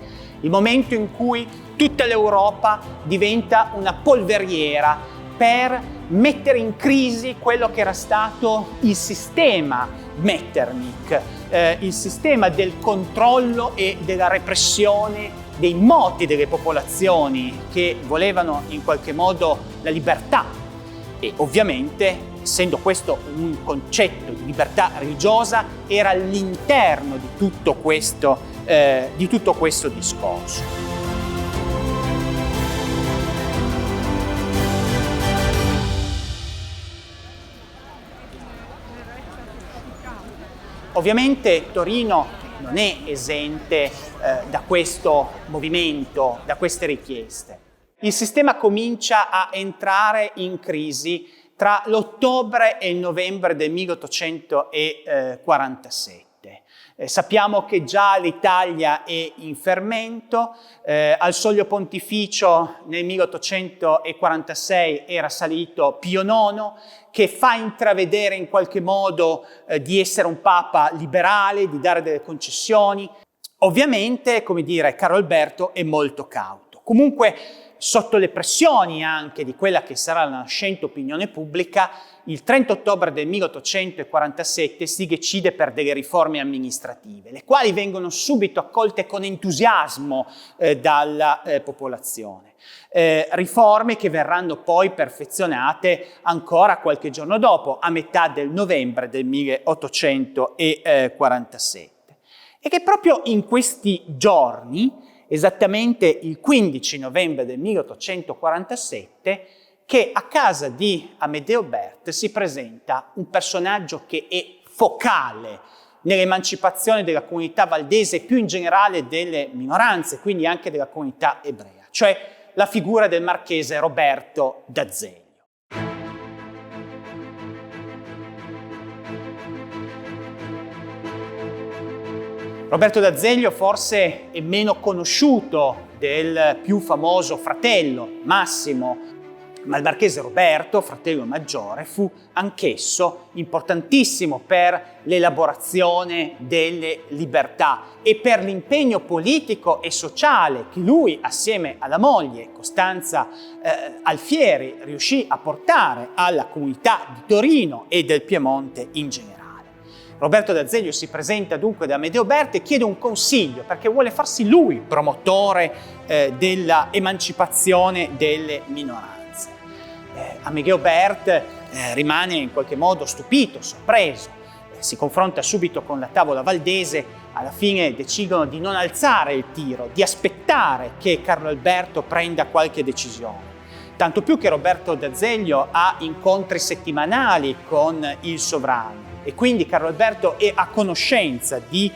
Il momento in cui tutta l'Europa diventa una polveriera per mettere in crisi quello che era stato il sistema Metternich, il sistema del controllo e della repressione dei moti delle popolazioni che volevano in qualche modo la libertà. E ovviamente, essendo questo un concetto di libertà religiosa, era all'interno di tutto questo discorso. Ovviamente Torino non è esente da questo movimento, da queste richieste. Il sistema comincia a entrare in crisi tra l'ottobre e il novembre del 1847. Sappiamo che già l'Italia è in fermento, al Soglio Pontificio nel 1846 era salito Pio IX, che fa intravedere in qualche modo di essere un papa liberale, di dare delle concessioni. Ovviamente, come dire, Carlo Alberto è molto cauto. Comunque, sotto le pressioni anche di quella che sarà la nascente opinione pubblica, il 30 ottobre del 1847 si decide per delle riforme amministrative, le quali vengono subito accolte con entusiasmo dalla popolazione. Riforme che verranno poi perfezionate ancora qualche giorno dopo, a metà del novembre del 1847. E che proprio in questi giorni, esattamente il 15 novembre del 1847, che a casa di Amedeo Berth si presenta un personaggio che è focale nell'emancipazione della comunità valdese e più in generale delle minoranze, quindi anche della comunità ebrea, cioè la figura del marchese Roberto d'Azeglio. Roberto d'Azeglio forse è meno conosciuto del più famoso fratello Massimo, ma il marchese Roberto, fratello maggiore, fu anch'esso importantissimo per l'elaborazione delle libertà e per l'impegno politico e sociale che lui, assieme alla moglie Costanza Alfieri, riuscì a portare alla comunità di Torino e del Piemonte in generale. Roberto d'Azeglio si presenta dunque da Amedeo Berth e chiede un consiglio perché vuole farsi lui promotore della emancipazione delle minoranze. Amedeo Berth rimane in qualche modo stupito, sorpreso, si confronta subito con la tavola valdese, alla fine decidono di non alzare il tiro, di aspettare che Carlo Alberto prenda qualche decisione. Tanto più che Roberto d'Azeglio ha incontri settimanali con il sovrano e quindi Carlo Alberto è a conoscenza di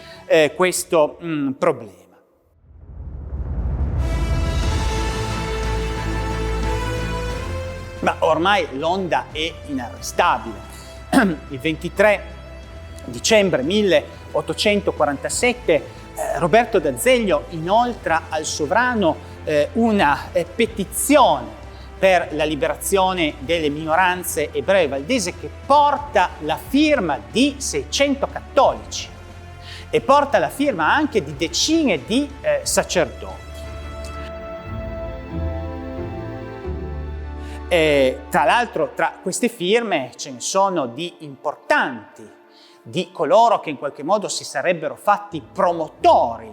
questo problema. Ma ormai l'onda è inarrestabile. Il 23 dicembre 1847 1847 Roberto d'Azeglio inoltra al sovrano una petizione per la liberazione delle minoranze ebree valdesi che porta la firma di 600 cattolici e porta la firma anche di decine di sacerdoti. Tra l'altro, tra queste firme ce ne sono di importanti, di coloro che in qualche modo si sarebbero fatti promotori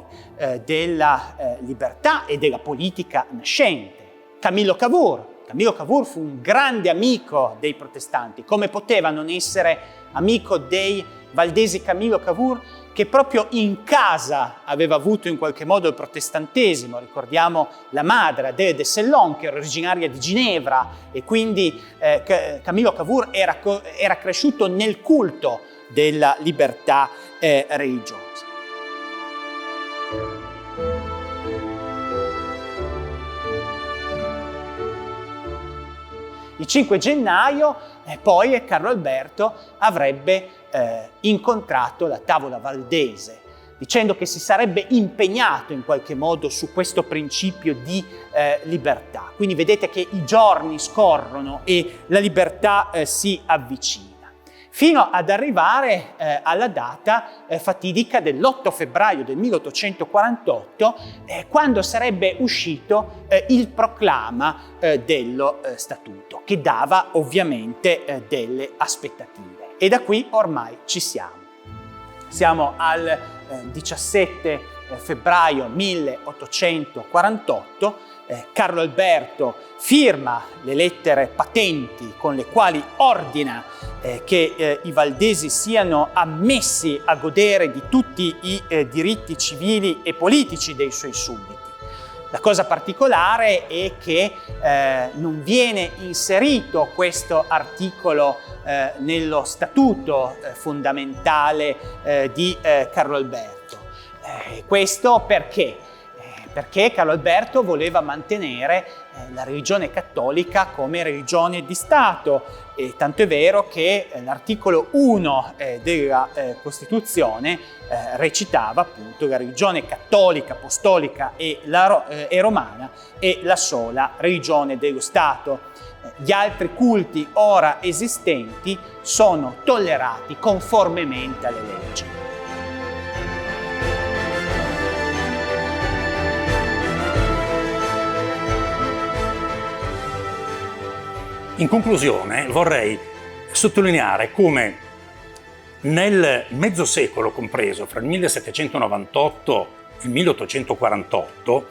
della libertà e della politica nascente. Camillo Cavour fu un grande amico dei protestanti. Come poteva non essere amico dei valdesi Camillo Cavour, che proprio in casa aveva avuto in qualche modo il protestantesimo? Ricordiamo la madre, Adèle de Sellon, che era originaria di Ginevra, e quindi Camillo Cavour era cresciuto nel culto della libertà religiosa. Il 5 gennaio poi Carlo Alberto avrebbe incontrato la tavola valdese, dicendo che si sarebbe impegnato in qualche modo su questo principio di libertà. Quindi vedete che i giorni scorrono e la libertà si avvicina, fino ad arrivare alla data fatidica dell'8 febbraio del 1848, quando sarebbe uscito il proclama dello Statuto, che dava ovviamente delle aspettative. E da qui ormai ci siamo. Siamo al 17 febbraio 1848, Carlo Alberto firma le lettere patenti con le quali ordina che i valdesi siano ammessi a godere di tutti i diritti civili e politici dei suoi sudditi. La cosa particolare è che non viene inserito questo articolo nello statuto fondamentale di Carlo Alberto. Questo perché? Perché Carlo Alberto voleva mantenere la religione cattolica come religione di Stato, e tanto è vero che l'articolo 1 della Costituzione recitava appunto: la religione cattolica, apostolica e romana è la sola religione dello Stato. Gli altri culti ora esistenti sono tollerati conformemente alle leggi. In conclusione, vorrei sottolineare come nel mezzo secolo compreso fra il 1798 e il 1848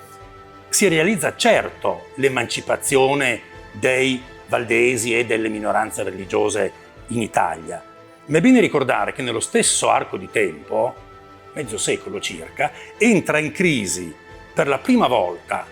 si realizza certo l'emancipazione dei valdesi e delle minoranze religiose in Italia, ma è bene ricordare che nello stesso arco di tempo, mezzo secolo circa, entra in crisi per la prima volta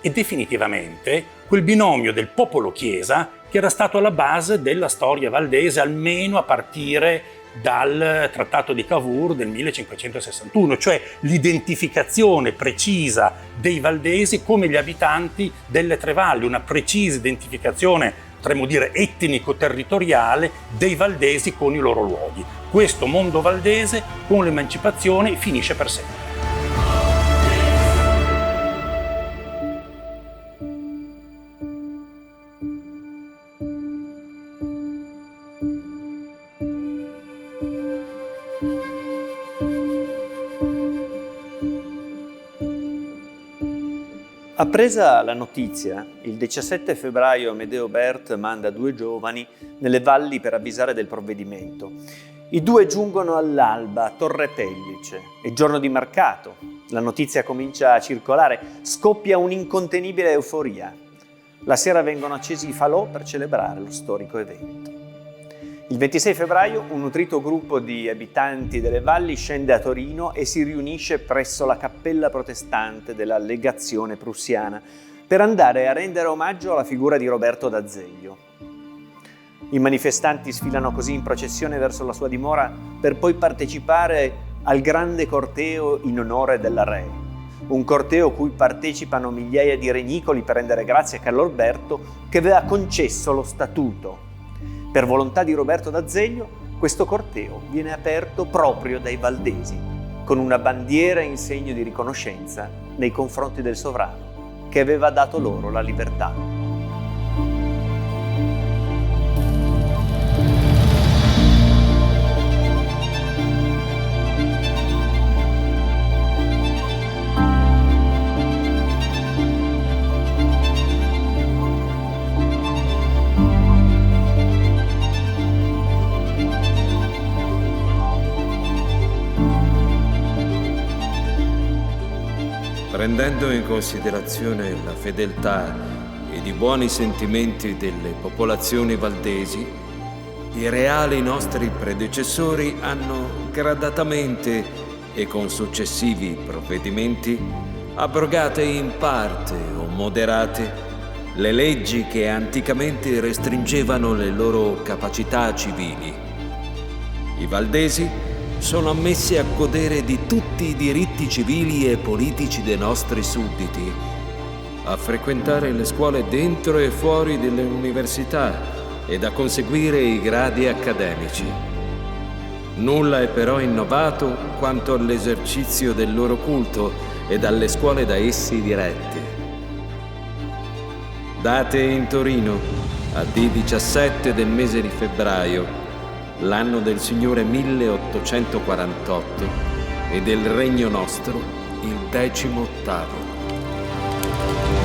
e definitivamente quel binomio del popolo-chiesa che era stato alla base della storia valdese, almeno a partire dal Trattato di Cavour del 1561, cioè l'identificazione precisa dei valdesi come gli abitanti delle tre valli, una precisa identificazione, potremmo dire etnico-territoriale, dei valdesi con i loro luoghi. Questo mondo valdese con l'emancipazione finisce per sempre. Appresa la notizia, il 17 febbraio Amedeo Bert manda 2 giovani nelle valli per avvisare del provvedimento. I 2 giungono all'alba a Torre Pellice, è giorno di mercato, la notizia comincia a circolare, scoppia un'incontenibile euforia. La sera vengono accesi i falò per celebrare lo storico evento. Il 26 febbraio un nutrito gruppo di abitanti delle valli scende a Torino e si riunisce presso la cappella protestante della legazione prussiana per andare a rendere omaggio alla figura di Roberto d'Azeglio. I manifestanti sfilano così in processione verso la sua dimora per poi partecipare al grande corteo in onore della re. Un corteo cui partecipano migliaia di regnicoli per rendere grazie a Carlo Alberto che aveva concesso lo statuto. Per volontà di Roberto d'Azeglio, questo corteo viene aperto proprio dai valdesi, con una bandiera in segno di riconoscenza nei confronti del sovrano, che aveva dato loro la libertà. Prendendo in considerazione la fedeltà ed i buoni sentimenti delle popolazioni valdesi, i reali nostri predecessori hanno gradatamente e con successivi provvedimenti abrogate in parte o moderate le leggi che anticamente restringevano le loro capacità civili. I valdesi sono ammessi a godere di tutti i diritti civili e politici dei nostri sudditi, a frequentare le scuole dentro e fuori delle università ed a conseguire i gradi accademici. Nulla è però innovato quanto all'esercizio del loro culto e dalle scuole da essi dirette. Date in Torino, a D17 del mese di febbraio, l'anno del Signore 1848 e del Regno nostro il 18º.